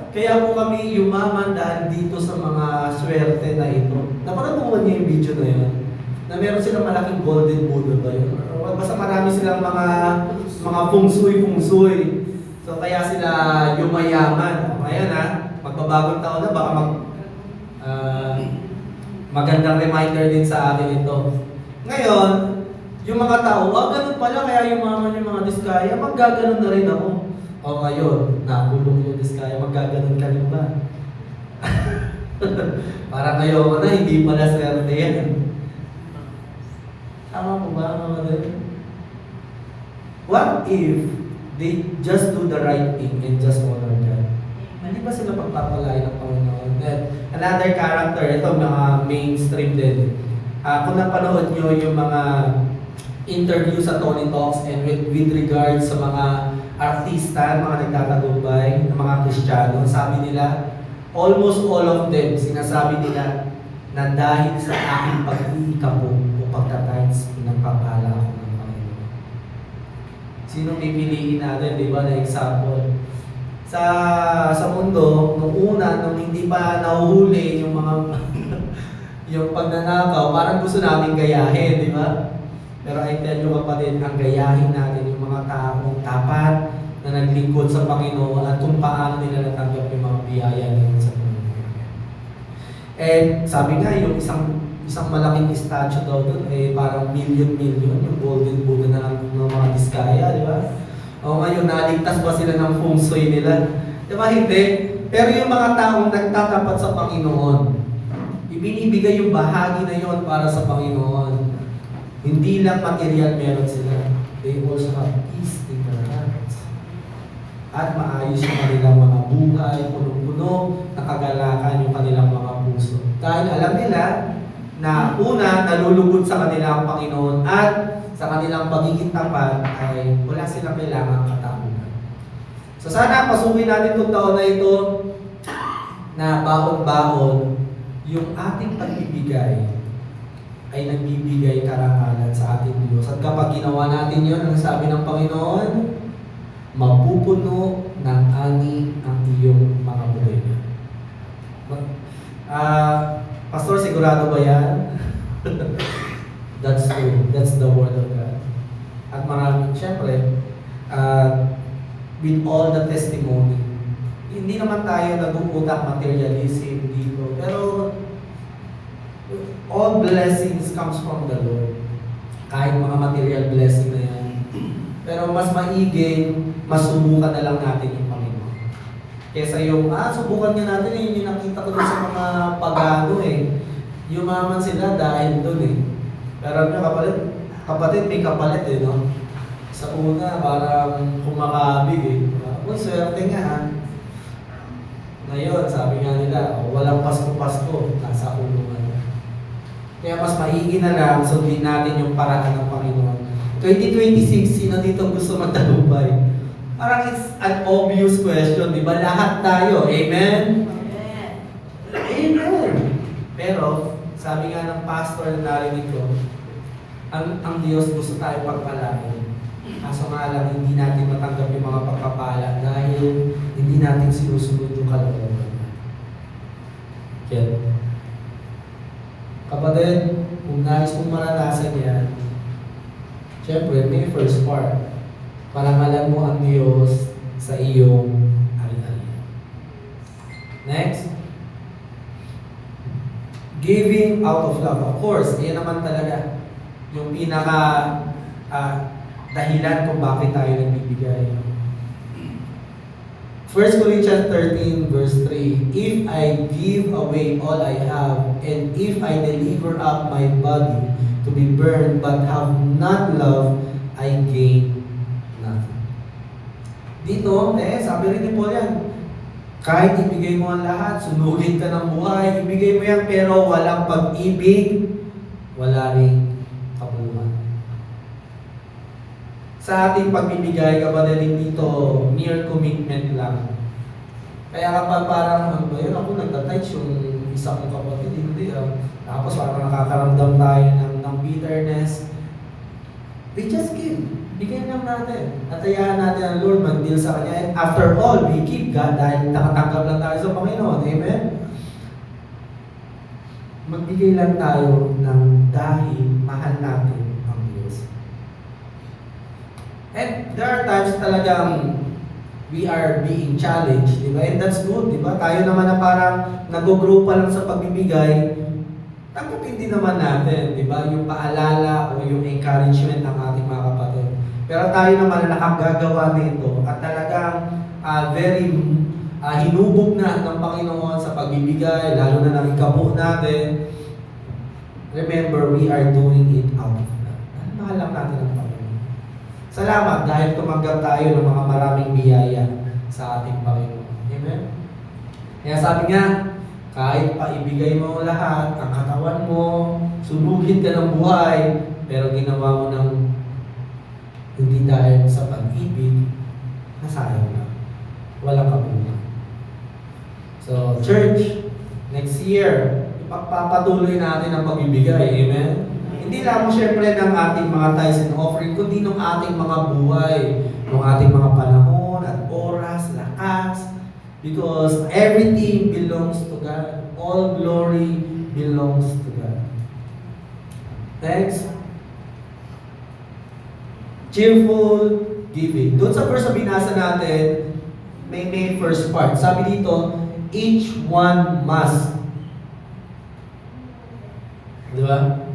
kaya po kami yumaman dahil dito sa mga swerte na ito. Napanood mo niya yung video na yun? Na meron silang malaking golden Buddha ba yun? Basta marami silang mga feng shui. So kaya sila yumayaman. Ngayon magbabagong taon na, baka magandang reminder din sa atin ito. Ngayon, yung mga tao, ganun pala kaya yumaman yung mga Diskaya, maggaganon na rin ako. O ngayon, nakulong yung Diskaya, maggaganon ka rin ba? Para kayo na, hindi pala swerte yan. Tama po ba mga kapatid? What if they just do the right thing and just honor God? Hindi ba sila pagpapalay ng Panginoon? Then, another character, ito mga mainstream din. Kung napanood nyo yung mga interview sa Tony Talks and with regards sa mga artista, mga nagtatagumpay, ng mga Kristiyano, sabi nila, almost all of them, sinasabi nila na dahil sa aking pag-iikapon o pagtatimes, pinagpapala ako ng Panginoon. Sino pipiliin natin, di ba, na example? Sa mundo, nung una, nung hindi pa nahuhuli yung mga yung pagnanakaw, parang gusto namin gayahin, di ba? Pero I tell you kapatid, ang gayahin natin yung mga taong tapat na naglingkod sa Panginoon at kung paano nila natanggap yung mga biyaya nila sa Panginoon. And sabi nga, yung isang malaking statue daw doon, parang million, yung golden Buddha ng mga Diskaya, di ba? O ngayon, naligtas ba sila ng feng shui nila? Di ba? Hindi. Pero yung mga taong nagtatapat sa Panginoon, ibinibigay yung bahagi na yon para sa Panginoon. Hindi lang material meron sila. They also have peace in their hearts. At maayos yung kanilang mga buhay, puno-puno, nakagalakan yung kanilang mga puso. Dahil alam nila na una, nalulugod sa kanilang Panginoon at sa kanilang pagiging tapat ay wala silang kailangang katakutan. So sana pasukin natin itong taon na ito na baon-baon yung ating pagbibigay ay nagbibigay karangalan sa ating Diyos. At kapag ginawa natin yun, ang sabi ng Panginoon, mapupuno ng ani ang iyong mga bodega. Pastor, sigurado ba yan? That's true. That's the word of God. At maraming, syempre, with all the testimony, hindi naman tayo nag-uutak materialism dito. Pero, all blessings comes from the Lord. Kahit mga material blessing na yan. Pero mas maiging, masubukan na lang natin yung Panginoon. Kesa yung, subukan nga natin yung nakita ko dun sa mga pagano Yumaman sila dahil dun Pero kapatid may kapalit no? Sa una, parang kumakabig Uy, swerte nga Ngayon, sabi nga nila, walang Pasko-Pasko, nasa kulungan. Kaya mas maigi na lang, sundin natin yung paraan ng Panginoon. 2026, sino dito gusto magtagumpay? Parang it's an obvious question, di ba? Lahat tayo, amen? Amen! Pero, sabi nga ng pastor na narinig ko, ang Diyos gusto tayo pagpalain. Kaso nga lang, hindi natin matanggap yung mga pagpapala dahil hindi natin sinusunod yung kalooban niya. Okay. Kapatid, kung nais mong maranasan yan, syempre, may first part. Parangalan mo ang Diyos sa iyong ari-ari. Next. Giving out of love. Of course, yan naman talaga yung pinaka dahilan kung bakit tayo nagbibigay. 1 Corinthians 13 verse 3, if I give away all I have, and if I deliver up my body to be burned, but have not love, I gain nothing. Dito, sabi rin ni Paul yan, kahit ibigay mo ang lahat, sunugin ka ng buhay, ibigay mo yan, pero walang pag-ibig, wala rin kabuuan. Sa ating pagbibigay, kapatid, dito, mere commitment lang. Kaya kapag parang, ano ba yun, ako nagtatouch yung isa kong kapatid, hindi. Tapos parang nakakaramdam tayo ng bitterness. We just give. Bigyan lang natin. At hayaan natin ang Lord mag-deal sa Kanya. And after all, we keep God dahil nakatanggap lang tayo sa Panginoon. Amen? Magbigay lang tayo ng dahil mahal natin ang Diyos. And there are times talagang we are being challenged, di ba? And that's good, di ba? Tayo naman na parang nag-grow pa lang sa pagbibigay, tanggapin din naman natin, di ba? Yung paalala o yung encouragement ng ating mga kapatid. Pero tayo naman na nakagagawa nito at talagang very hinubog na ng Panginoon sa pagbibigay, lalo na ng ikabuo natin. Remember, we are doing it out of love. Mahal lang natin ang Panginoon. Salamat dahil tumanggap tayo ng mga maraming biyaya sa ating Panginoon. Amen? Kaya sabi nga, kahit pa ibigay mo lahat, ang katawan mo, sunugin ka ng buhay, pero ginawa mo ng hindi dahil sa pag-ibig, nasayang na. Walang kabuuan. So, church, next year, ipagpapatuloy natin ang pagbibigay. Amen? Hindi lang syempre ng ating mga tithes and offering, kundi ng ating mga buhay, ng ating mga panahon at oras, lakas. Because everything belongs to God. All glory belongs to God. Next. Cheerful giving. Doon sa verse na binasa natin, may first part. Sabi dito, each one must. Di ba?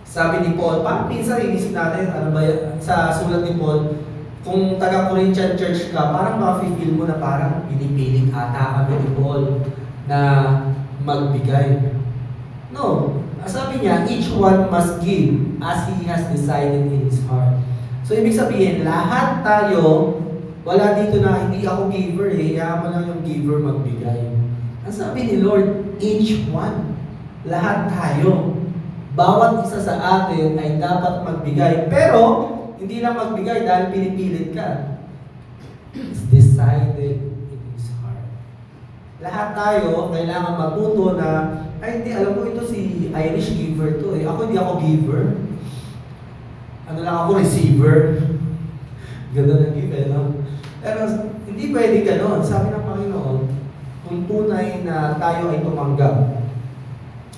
Sabi ni Paul, minsan inisip natin, ano ba yan, sa sulat ni Paul, kung taga-Corinthian church ka, parang ma-feel mo na parang pinipilit ata kami ni Paul na magbigay. No. Sabi niya, each one must give as he has decided in his heart. So, ibig sabihin, lahat tayo, wala dito na hindi ako giver yaman lang yung giver magbigay. Ang sabi ni Lord, each one, lahat tayo, bawat isa sa atin ay dapat magbigay. Pero, hindi lang magbigay dahil pinipilit ka. It's decided in his heart. Lahat tayo, kailangan matuto na, ay hindi, alam mo ito si Irish giver to eh. Ako hindi ako giver. Ano lang ako, receiver. Ganda ng give eh, no? Pero hindi pwede gano'n. Sabi ng Panginoon, kung tunay na tayo ay tumanggap,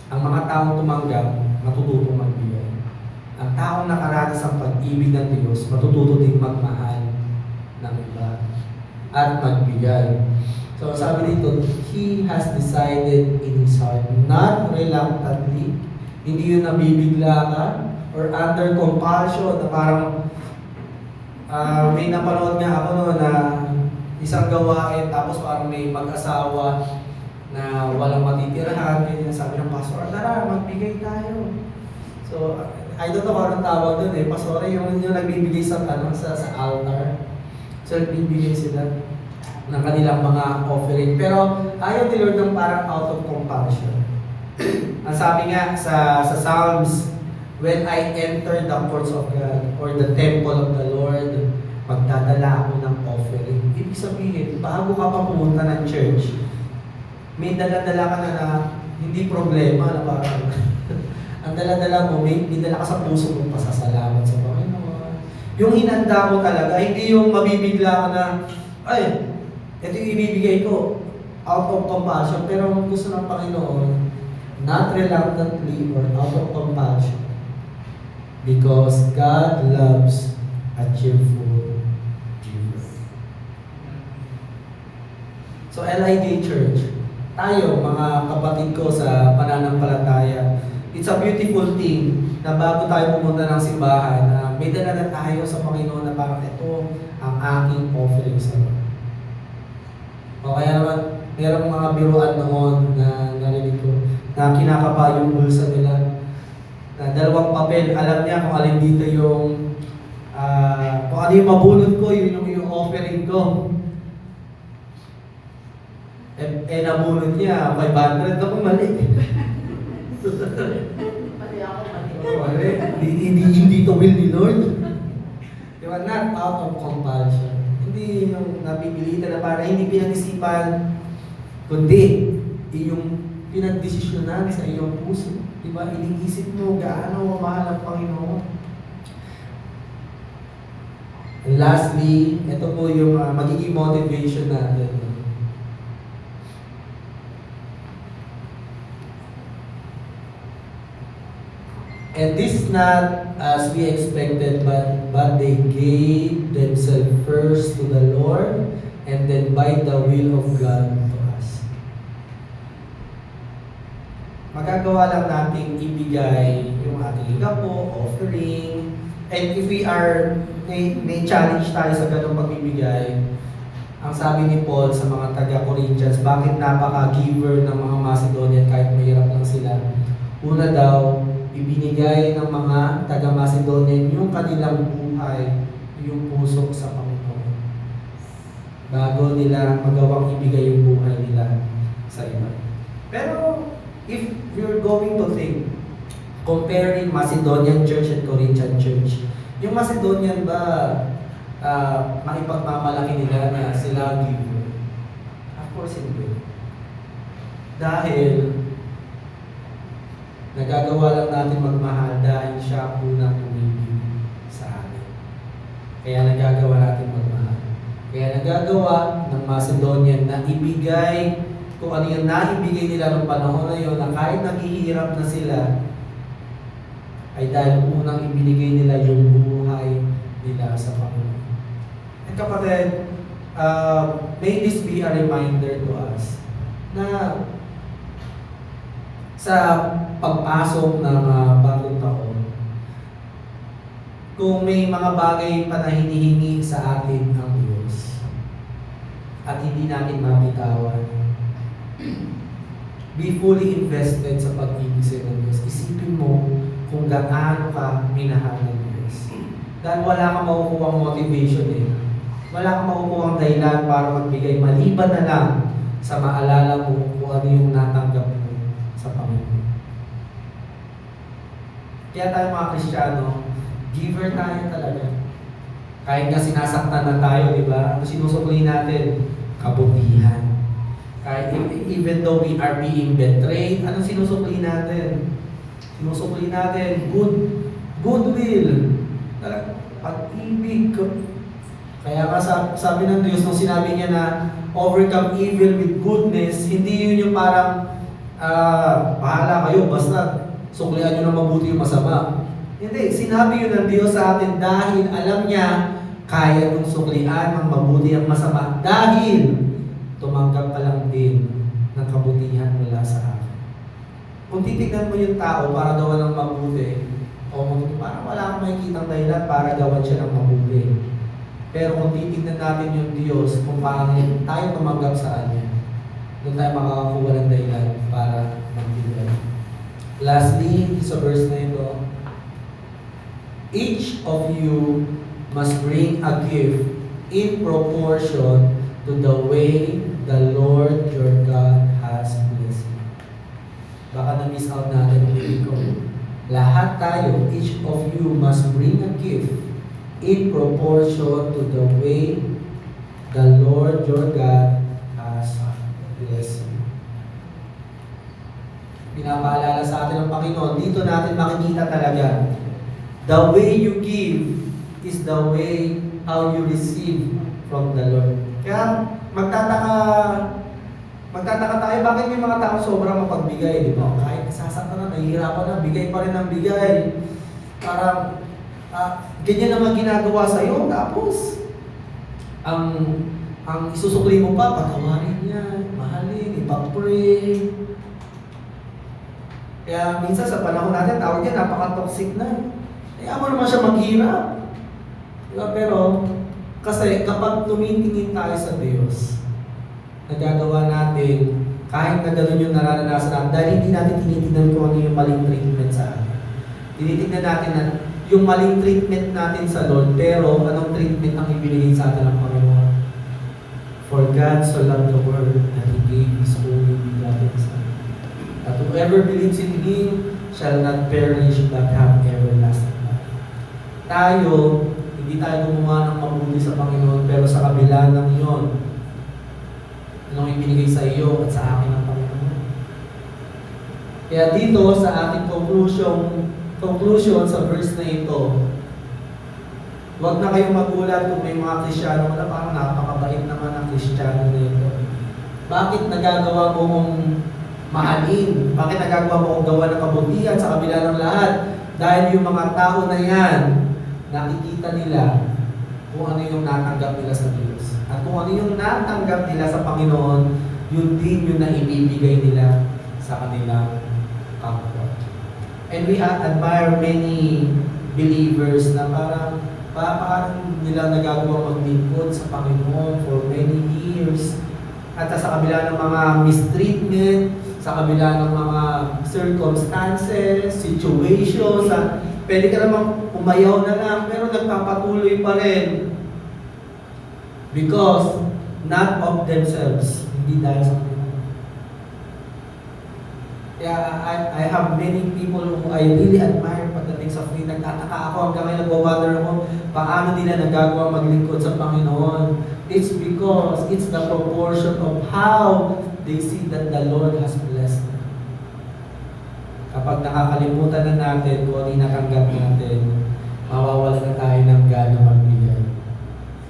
ang mga taong tumanggap, matututong magbigay. Ang taong nakaranas ang pag-ibig ng Diyos, matututo din magmahal ng iba at magbigay. So sabi dito, he has decided in his heart, not reluctantly, hindi yun nabibigla ka, or under compulsion na parang may napanood nga ako no, na isang gawain tapos parang may mag-asawa na walang matitirahan, ganyan, sabi ng pastor, tara, magbigay tayo. So, I don't know kung anong tawag doon eh, pastor, yung nagbibigay sa altar. So, nagbibigay sila ng kanilang mga offering. Pero ayaw ni Lord ng parang out of compulsion. Ang sabi nga sa Psalms, when I enter the courts of God or the temple of the Lord, magdadala ako ng offering. Ibig sabihin, bago ka pa pumunta ng church, may dala-dala ka na hindi problema na parang ang dala-dala mo, may dala ka sa puso mong pasasalamat sa Panginoon. Yung hinanda mo talaga, hindi yung mabibigla ka na, ay, ito yung ibibigay ko out of compassion, pero ang gusto ng Panginoon, not reluctantly or out of compassion. Because God loves a cheerful giver. So LIJ Church, tayo, mga kapatid ko sa pananampalataya, it's a beautiful thing na bago tayo pumunta ng simbahan, na may dala na tayo sa Panginoon na parang ito ang aking offering sa Lord. O kaya naman, merong mga biruan noon na narinig ko, na kinakapa yung bulsa nila, na dalawang papel, alam niya kung alin dito yung kung ano yung mabunod ko, yun yung offering ko. Nabunod niya, 500 ako mali. Pati ako, Mali. Hindi to will ni Lord. Diba? Not out of compulsion. Hindi yung napipilitan na para hindi pinag-isipan, kundi yung pinagdesisyonan sa iyong puso. Diba? Iniisip mo gaano mahal ang Panginoon. And lastly, ito po yung magiging motivation natin. And this not as we expected, but they gave themselves first to the Lord, and then by the will of God to us. Magagawa lang nating ibigay yung ating gapo, offering, and if we are, may challenge tayo sa ganung pagbibigay. Ang sabi ni Paul sa mga taga-Corinthians, bakit napaka-giver ng mga Macedonian kahit mahirap lang sila? Una daw, ibinigay ng mga taga-Macedonian yung kanilang buhay, yung puso sa Panginoon. Bago nila magawang ibigay yung buhay nila sa iba. Pero, if you're going to think, comparing Macedonian Church and Corinthian Church, yung Macedonian ba, maipagmamalaki nila na sila ang giver? Of course, hindi. Dahil, nagagawa lang natin magmahal dahil siya unang umibig sa atin. Kaya nagagawa natin magmahal. Kaya nagagawa ng Macedonian na ibigay kung ano yung naibigay nila ng panahon na yun, na kahit naghihirap na sila, ay dahil unang ibinigay nila yung buhay nila sa Panginoon. At kapatid, may this be a reminder to us na sa pagpasok ng bagong taon, kung may mga bagay pa na hinihingi sa atin ang Diyos at hindi natin mabitawan, be fully invested sa pag-ibig sa ng Diyos. Isipin mo kung gaano ka minahal ng Diyos. Dahil wala kang makukuha motivation eh. Wala kang makukuha dahilan para magbigay, maliban na lang sa maalala mo kung ano yung natanggap mo sa Panginoon. Kaya tayo mga Kristiyano, giver tayo talaga. Kahit nga sinasaktan na tayo, di ba? Ano sinusukli natin? Kabutihan. Kahit even though we are being betrayed, ano sinusukli natin? Sinusukli natin goodwill. Pag-ibig. Kaya nga sabi ng Diyos nung sinabi niya na overcome evil with goodness, hindi yun yung parang bahala kayo, basta suklian nyo na mabuti yung masama. Hindi, sinabi yun ng Diyos sa atin dahil alam niya kaya nung suklian ng mabuti ang masama dahil tumanggap ka lang din ng kabutihan mula sa akin. Kung titignan mo yung tao para gawa ng mabuti, o parang wala kang makikitang dahilan para gawan siya ng mabuti. Pero kung titignan natin yung Diyos, kung paano tayo tumanggap sa Kanya, doon tayo makakakuha ng dahilan para magbigay. Lastly, sa verse na ito, each of you must bring a gift in proportion to the way the Lord your God has blessed you. Baka na-miss out natin ang ibig ko. Lahat tayo, each of you must bring a gift in proportion to the way the Lord your God has blessed you. Pinapaalala sa atin ng Panginoon, dito natin makikita talaga, the way you give is the way how you receive from the Lord. Kaya magtataka tayo, bakit may mga tao sobrang mapagbigay, di ba? Kahit sasaktan na, nahihirapan na, bigay pa rin ang bigay. Parang, ganyan naman ginagawa sa'yo. Tapos, ang ang isusukli mo pa, patawarin niya, mahalin, ipag-pray. Kaya minsan sa panahon natin, tawag yan, napaka-toxic na. Kaya mo naman siya maghirap. Diba? Pero, kasi kapag tumitingin tayo sa Diyos, nagagawa natin, kahit na gano'n yung nararanasan natin, dahil hindi natin tinitingnan kung ano yung maling treatment sa atin. Tinitingnan natin na yung maling treatment natin sa Lord, pero anong treatment ang ibinigay sa atin ng Panginoon? For God so loved the world that He gave His only begotten Son, that whoever believes in Him shall not perish but have everlasting life. Tayo, hindi tayo gumawa ng mabuti sa Panginoon, pero sa kabila ng iyon, anong ibinigay sa iyo at sa akin ng Panginoon? Kaya dito sa ating conclusion sa verse na ito, huwag na kayong magulat kung may mga Kristiyano na parang napakabait naman ang Kristiyano na ito. Bakit nagagawa mo kong mahalin? Bakit nagagawa mo kong gawa ng kabutihan sa kabila ng lahat? Dahil yung mga tao na yan, nakikita nila kung ano yung natanggap nila sa Diyos. At kung ano yung natanggap nila sa Panginoon, yun din yung naibibigay nila sa kanilang kapwa. And we admire many believers na parang nila nagagawa maglingkod sa Panginoon for many years. At sa kabila ng mga mistreatment, sa kabila ng mga circumstances, situations, pwede ka namang umayaw na lang, pero nagpapatuloy pa rin. Because not of themselves, hindi dahil sa kanila. Kaya I have many people who I really admire pagdating sa faith. Nagtataka ako hanggang ngayon nagwa-wonder ako paano nila nagagawa maglingkod sa Panginoon. It's because it's the proportion of how they see that the Lord has blessed them. Kapag nakakalimutan na natin kung ano yung natanggap natin, mawawala na tayo ng gana magbigay.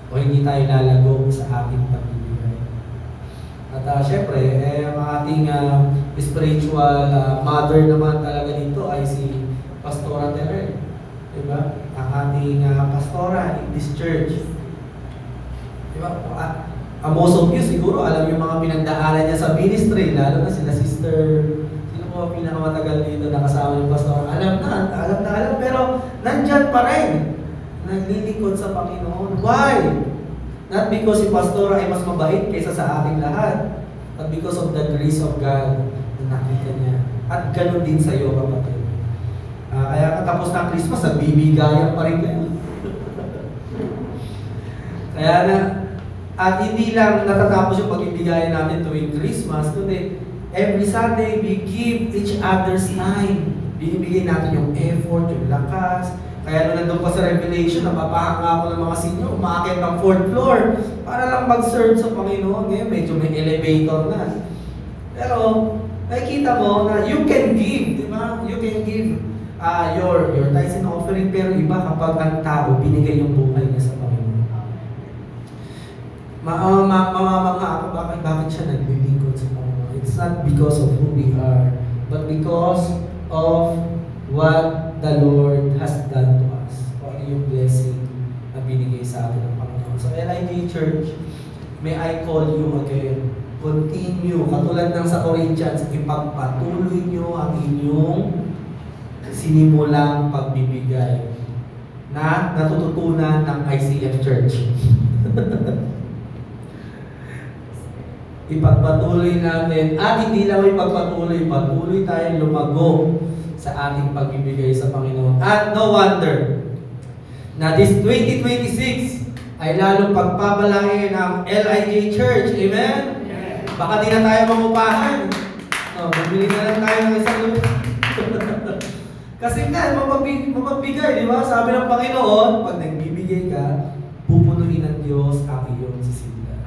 O hindi tayo lalago sa ating pagbibigay. At syempre, ang ating spiritual mother naman talaga dito ay si Pastora Terer. Diba? Ang ating pastora in this church. Diba? Most of you siguro alam yung mga pinagdaanan niya sa ministry, lalo na sila sister. Sino po pinakamatagal dito nakasama yung pastora? Alam na, pero nandyan pa rin. Naglilingkod sa Panginoon. Why? Not because si pastora ay mas mabait kaysa sa ating lahat, but because of the grace of God na nakita niya. At ganun din sa iyo, kapatid. Kaya katapos ng Christmas, nagbibigayan pa rin kayo. Kaya na, at hindi lang natatapos yung pagbibigayan natin tuwing Christmas, kundi every Sunday, we give each other's time. Binibigay natin yung effort, yung lakas. Kaya nung nandun pa sa Revelation, napapahanga ako ng mga senior, umaakit ng 4th floor para lang mag-serve sa Panginoon. Ngayon, medyo may elevator na. Pero, nakikita mo na you can give, di ba? You can give your tithes and offering, pero iba kapag ang tao, binigay yung buhay niya sa Panginoon. Mamamangha ako, bakit siya naglilingkod sa Panginoon? It's not because of who we are, but because of what the Lord has done to us. O ano yung blessing na binigay sa atin ng Panginoon. So LIJ Church, may I call you again, continue, katulad ng sa Corinthians, ipagpatuloy nyo ang inyong sinimulang pagbibigay na natututunan ng ICF Church. Ipagpatuloy natin, at hindi lang ipagpatuloy, patuloy tayong lumago sa ating pagbibigay sa Panginoon. At no wonder na this 2026 ay lalong pagpapalain ng LIJ Church. Amen? Baka di na tayo mangupahan. Bumili na lang tayo ng isang lupa. Kasi nga, mapagbigay, di ba? Sabi ng Panginoon, pag nagbibigay ka, pupunuin ng Diyos ang iyong sisimula.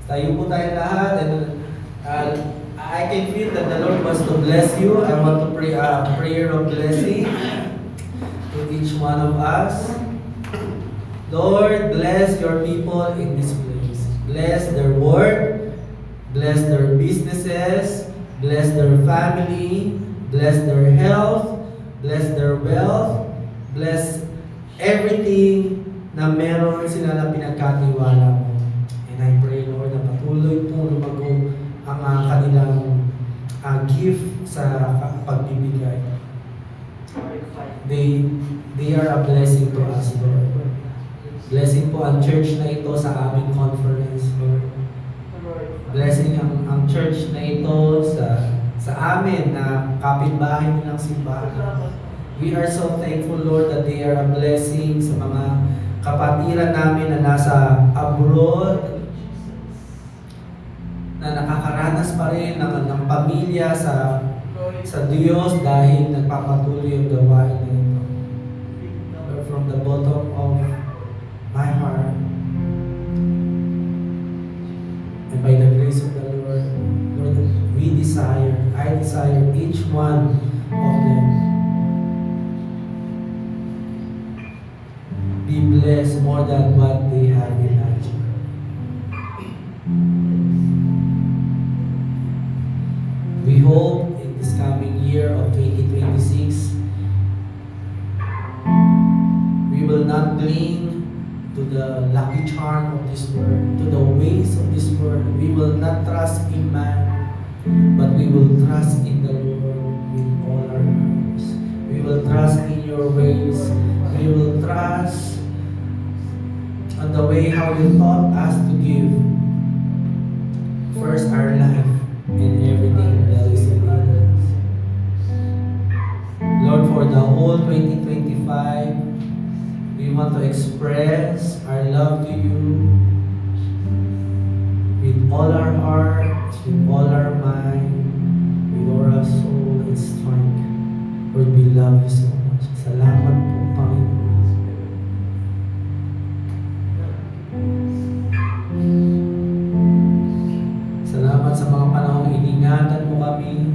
Tayo po tayo lahat, and I can feel that the Lord wants to bless you. I want to pray a prayer of blessing to each one of us. Lord, bless your people in this place. Bless their work, bless their businesses, bless their family, bless their health, bless their wealth, bless everything na meron sila na pinagkatiwala mo. And I pray patuloy pong lumago ang kanilang gift sa pagbibigay. They are a blessing to us, Lord. Blessing po ang church na ito sa aming conference, Lord. Blessing ang church na ito sa amin na kapitbahay nilang simbahan. We are so thankful, Lord, that they are a blessing sa mga kapatiran namin na nasa abroad, na nakakaranas pa rin ng pamilya sa Diyos dahil nagpapatuloy ang gawain na ito. Lord, from the bottom of my heart, and by the grace of the Lord, Lord, I desire each one of them be blessed more than what they have imagined. We hope in this coming year of 2026, we will not cling to the lucky charm of this world, to the ways of this world. We will not trust in man, but we will trust in the Lord with all our hearts. We will trust in your ways. We will trust on the way how you taught us to give first our life and everything that is in us. Lord, for the whole 2025, we want to express our love to you with all our hearts, with all our mind, with all our soul and strength. Lord, we love you so much. Salamat po, Panginoon. Salamat sa mga panahong iningatan mo kami.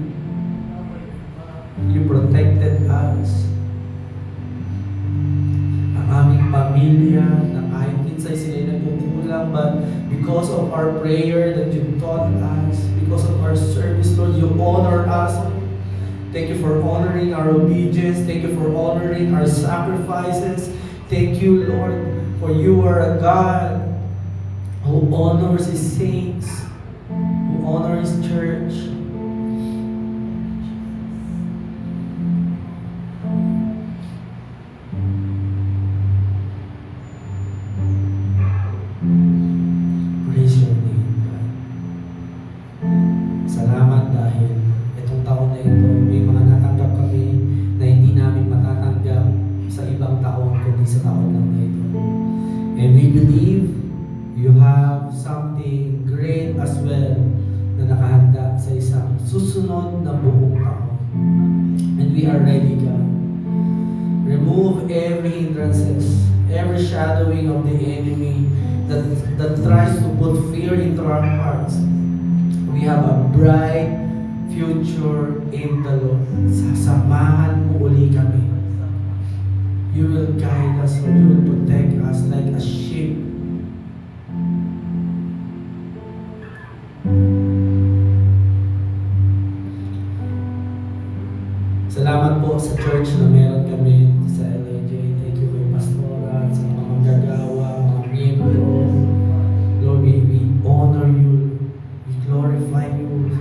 You protected us. Ang aming pamilya na kahit minsan sila nagkukulang, but because of our prayer that you taught us, because of our service, Lord, you honor us. Thank you for honoring our obedience. Thank you for honoring our sacrifices. Thank you, Lord, for you are a God who honors His saints, who honors His church. Praise your name, God. Salamat dahil itong taon na ito, may mga natanggap kami na hindi namin matatanggap sa ibang taon kundi sa taon lang na ito. And we believe you have something great as well na nakahanda sa isang susunod na buong taon. And we are ready, God. Remove every hindrances, every shadowing of the enemy that tries to put fear into our hearts. We have a bright future in the Lord. Sasamahan mo uli kami. You will guide us, Lord. You will protect us like a sheep. Salamat po sa church na meron kami sa LAJ. Thank you kay Pastora, sa mga manggagawa, mga miyembro. Lord, we honor you. We glorify you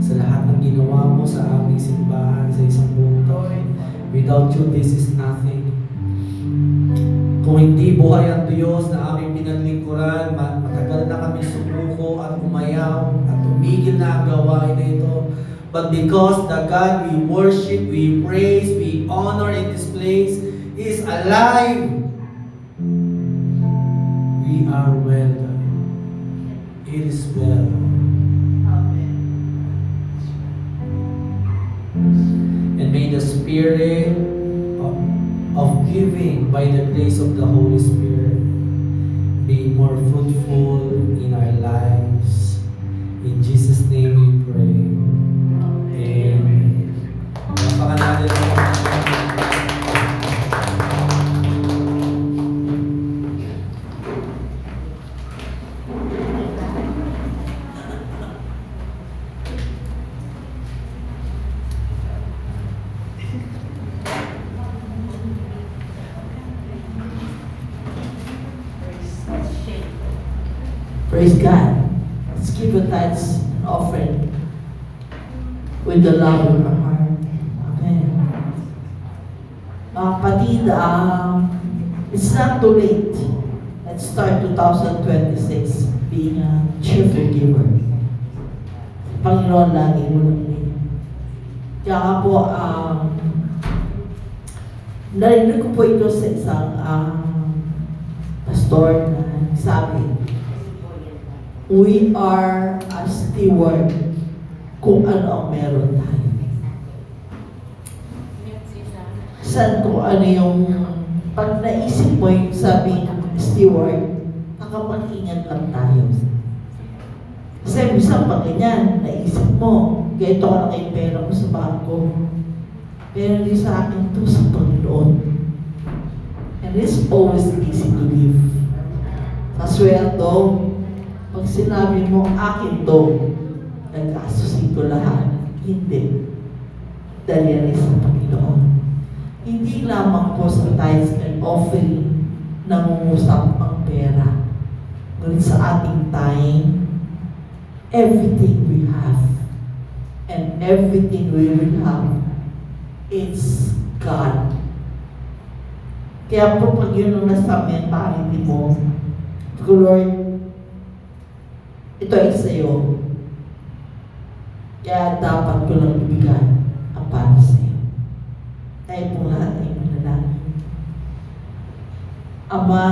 sa lahat ng ginawa mo sa aming simbahan sa isang buong taon. Without you, this is nothing. Kung hindi buhay ang Diyos na aming pinaglingkuran, matagal na kami sumuko at umayaw at tumigil na ang gawain na ito. But because the God we worship, we praise, we honor in this place is alive, we are well, God. It is well. And may the spirit of giving by the grace of the Holy Spirit be more fruitful in our lives. In Jesus' name we pray. Amen. Napakan natin ang Praise God. Let's give your tithes and offering with the love of our heart. Amen. Mga kapatid, it's not too late. Let's start 2026 being a cheerful giver. Panginoon, lagi mo lang din. Kaya nga po, narinig ko po ito sa isang pastor na sabi, we are a steward kung ano ang meron tayo. Saan kung ano yung, pag naisip mo yung sabing steward, nakapag-ingat lang tayo. Kasi minsan pag ganyan, naisip mo, ganito ka lang yung pera mo sa bangko. Pero hindi sa akin ito sa Panginoon. And it's always easy to give. Sa sweldo, pag sinabi mo, akin to, nag-asusin ko lahat. Hindi. Dahil yan ay sa Panginoon. Hindi lamang po sa tithes and offering nangungusap ang pera. Ngunit sa ating time, everything we have and everything we will have is God. Kaya po pag yun ang nasa mentality mo, Lord, ito ay sa'yo. Kaya dapat ko lang ibigay ang para sa'yo. Tayo pong lahat ay manalangin. Ama,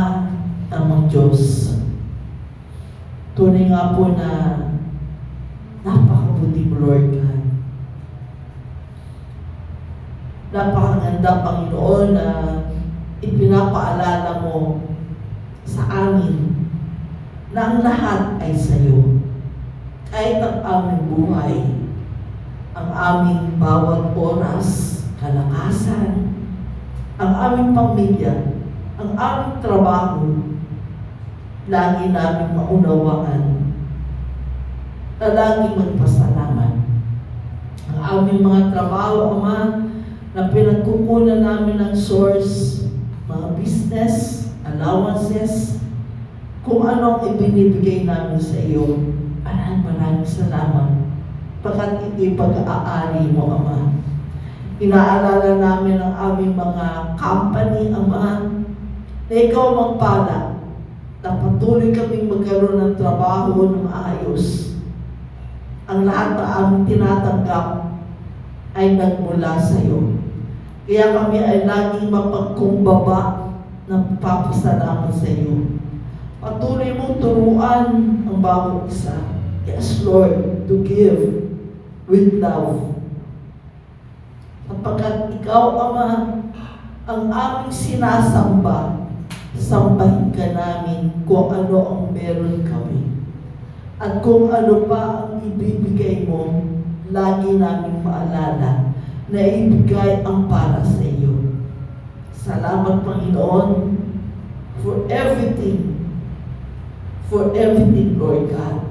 Amang Diyos, tunay nga po na napakabuti mo, Lord God. Napakaganda, Panginoon, na ipinapaalala mo sa amin na ang lahat ay sa iyo. Kahit ang aming buhay, ang aming bawat oras, kalakasan, ang aming pamilya, ang aming trabaho, lagi namin maunawaan na lagi magpasalamat. Ang aming mga trabaho, Ama, na pinagkukunan namin ng source, mga business, allowances, kung ano ang ibinibigay namin sa iyo. Maraming salamat. Pagkat ito'y pag-aari mo, Ama. Inaalala namin ang aming mga company, Ama, na ikaw magpala, na patuloy kaming magkaroon ng trabaho ng maayos. Ang lahat na aming tinatanggap ay nagmula sa iyo. Kaya kami ay laging mapagkumbaba ng papasalamat sa iyo. Patuloy mong turuan ang bawat isa. Yes, Lord, to give with love. Sapagkat ikaw, Ama, ang aming sinasamba, sambahin ka namin kung ano ang meron kami. At kung ano pa ang ibibigay mo, lagi namin maalala na ibigay ang para sa iyo. Salamat, Panginoon, for everything, Lord God.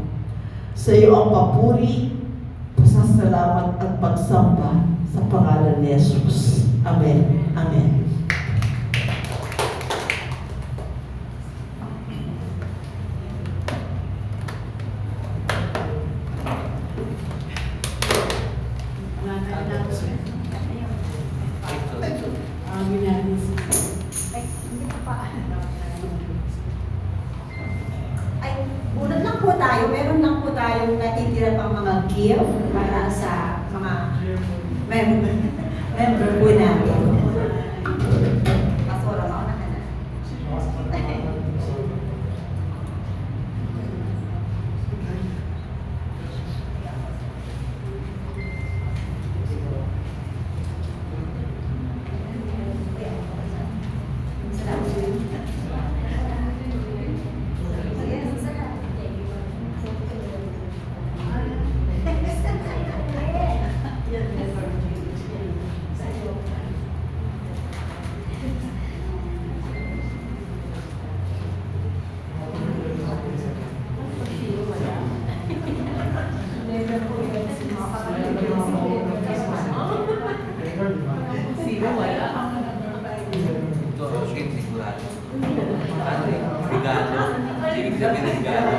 Sa iyo ang papuri, pasasalamat at pagsamba sa pangalan ni Jesus. Amen. Amen. Ay, unat lang po tayo. Meron lang po tayong natitira pang mga gift para sa mga member po natin. Pastora, mauna ka na. Ito, shade sigurado. Ano eh, regalo. Ibig sabihin regalo.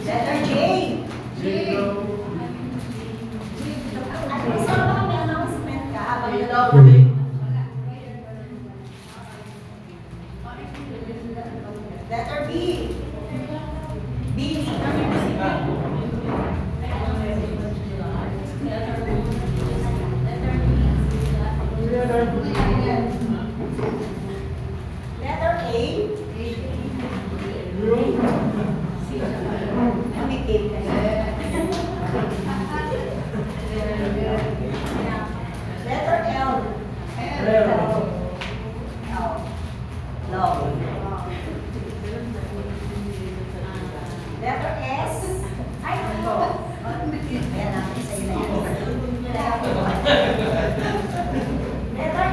Letter J. Gusto mo kami announcement ka habang Letter B. B. Letter A. Letter L. Love. Letter S. Ay, ito. Ayan natin sa ila. Letter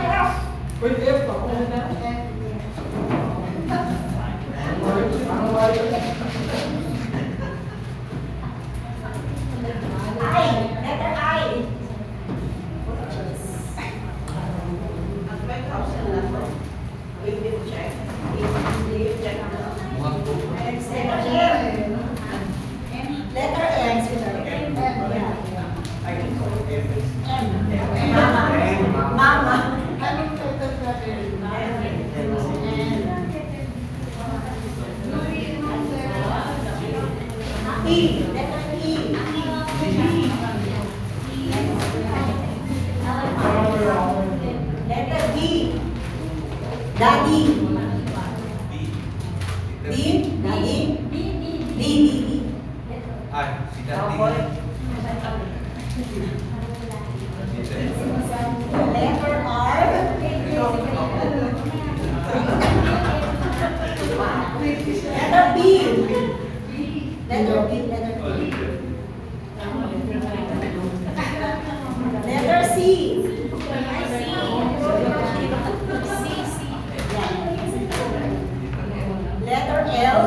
F. I. Letter I. Letter M. Mama. E. Letter E. Letter D. Daddy. D. Daddy. D. Letter R. Letter B. Letter B. Letter C. Letter L.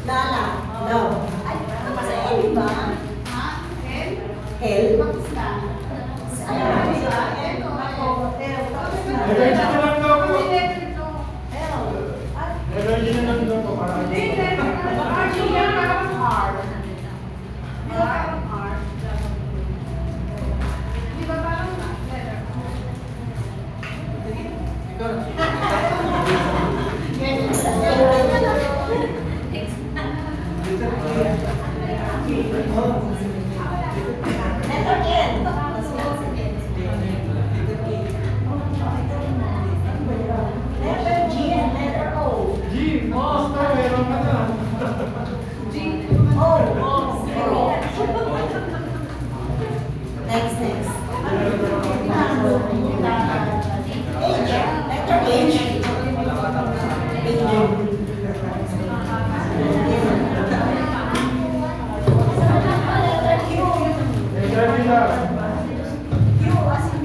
Lala. No. Ay, ano ba sa L ba? L. Letter N. Letter G and letter O. Next. H. Letter H. Letter Q. Q as in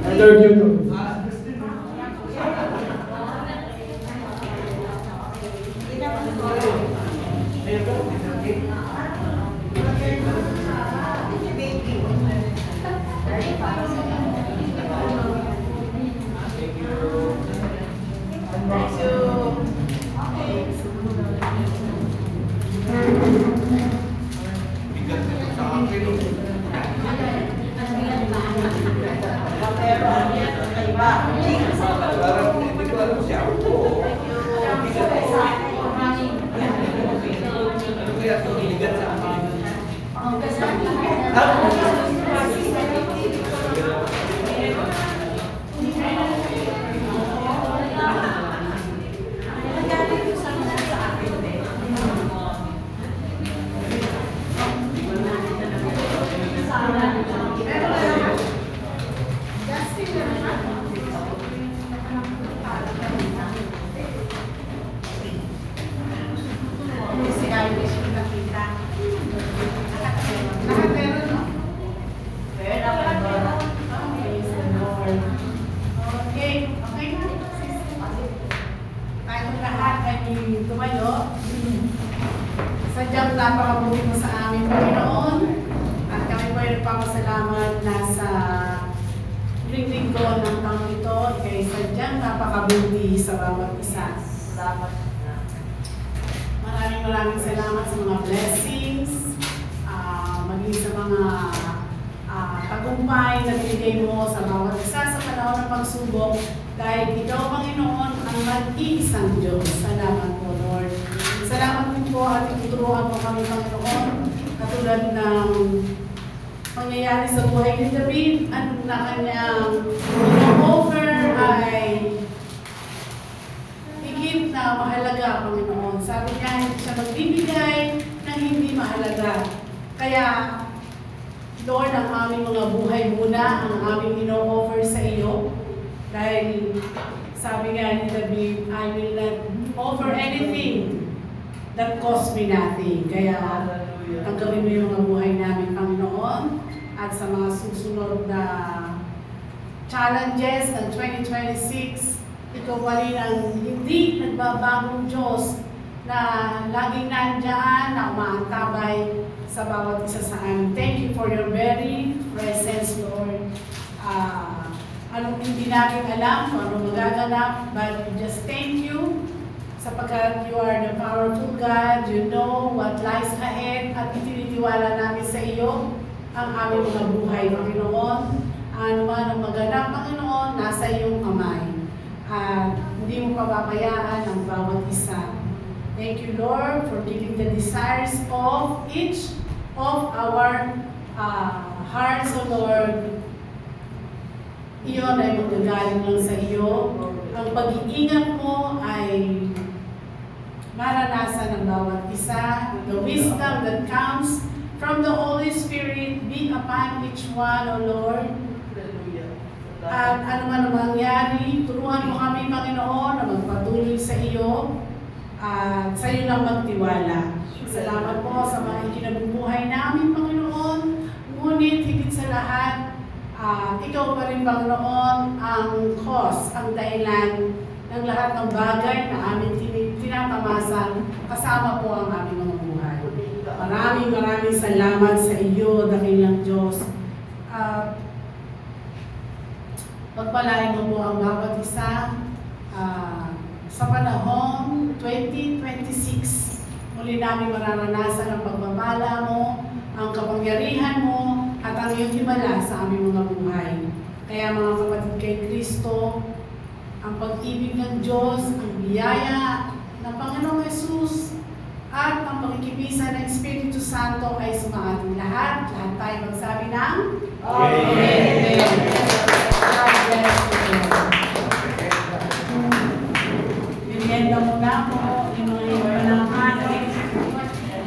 napakabuti mo sa amin, Panginoon. At kami po ay nagpapasalamat na sa linggo ng taong ito, kay sadyang napakabuti sa bawat isa. Salamat na. Maraming salamat sa mga blessings, maging sa mga tagumpay na binigay mo sa bawat isa sa panahon ng pagsubok, dahil ikaw, Panginoon, ang mag-iisang Diyos. Salamat po, Lord. Salamat din po at ituturuan mo kami, Panginoon, katulad ng pangyayari sa buhay ni David, at na kanyang offer ay higit na mahalaga, Panginoon. Sabi niya, hindi siya magbibigay ng hindi mahalaga. Kaya, Lord, ang aming mga buhay muna, ang aming ino-offer sa iyo. Dahil sabi nga ni David, I will not offer anything that cost me nothing. Kaya, tanggapin mo yung mga buhay namin, Panginoon. At sa mga susunod na challenges ng 2026, ikaw pa rin ang hindi nagbabagong Diyos na laging nandyan, na umaantabay sa bawat isa sa amin. Thank you for your very presence, Lord. Anong hindi namin alam kung anong magaganap, but we just thank you sapagkat you are the powerful God. You know what lies ahead, at itinitiwala namin sa iyo ang aming mga buhay, Panginoon. Ano man ang maganap, Panginoon, nasa iyong kamay. At hindi mo pababayaan ang bawat isa. Thank you, Lord, for giving the desires of each of our hearts, O Lord. Iyon ay magagaling lang sa iyo. Ang pag-iingat mo ay maranasan ng bawat isa. The wisdom that comes from the Holy Spirit be upon each one, O Lord. At ano man ang mangyari, turuan mo kami, Panginoon, na magpatuloy sa iyo at sa iyo lang magtiwala. Salamat po sa mga ikinabubuhay namin, Panginoon. Ngunit higit sa lahat, ikaw pa rin, Panginoon, ang cause, ang dahilan ng lahat ng bagay na aming tinatamasan, kasama po ang aming mga buhay. Maraming salamat sa iyo, dakilang Diyos. Pagpalain mo po ang bawat isa sa panahon 2026. Muli namin mararanasan ang pagpapala mo, ang kapangyarihan mo, at ang iyong himala sa aming mga buhay. Kaya mga kapatid kay Kristo, ang pag-ibig ng Diyos, ang biyaya ng Panginoong Yesus, at ang pagkikibisa ng Espiritu Santo ay sa ating lahat. Lahat tayo magsabi ng Amen.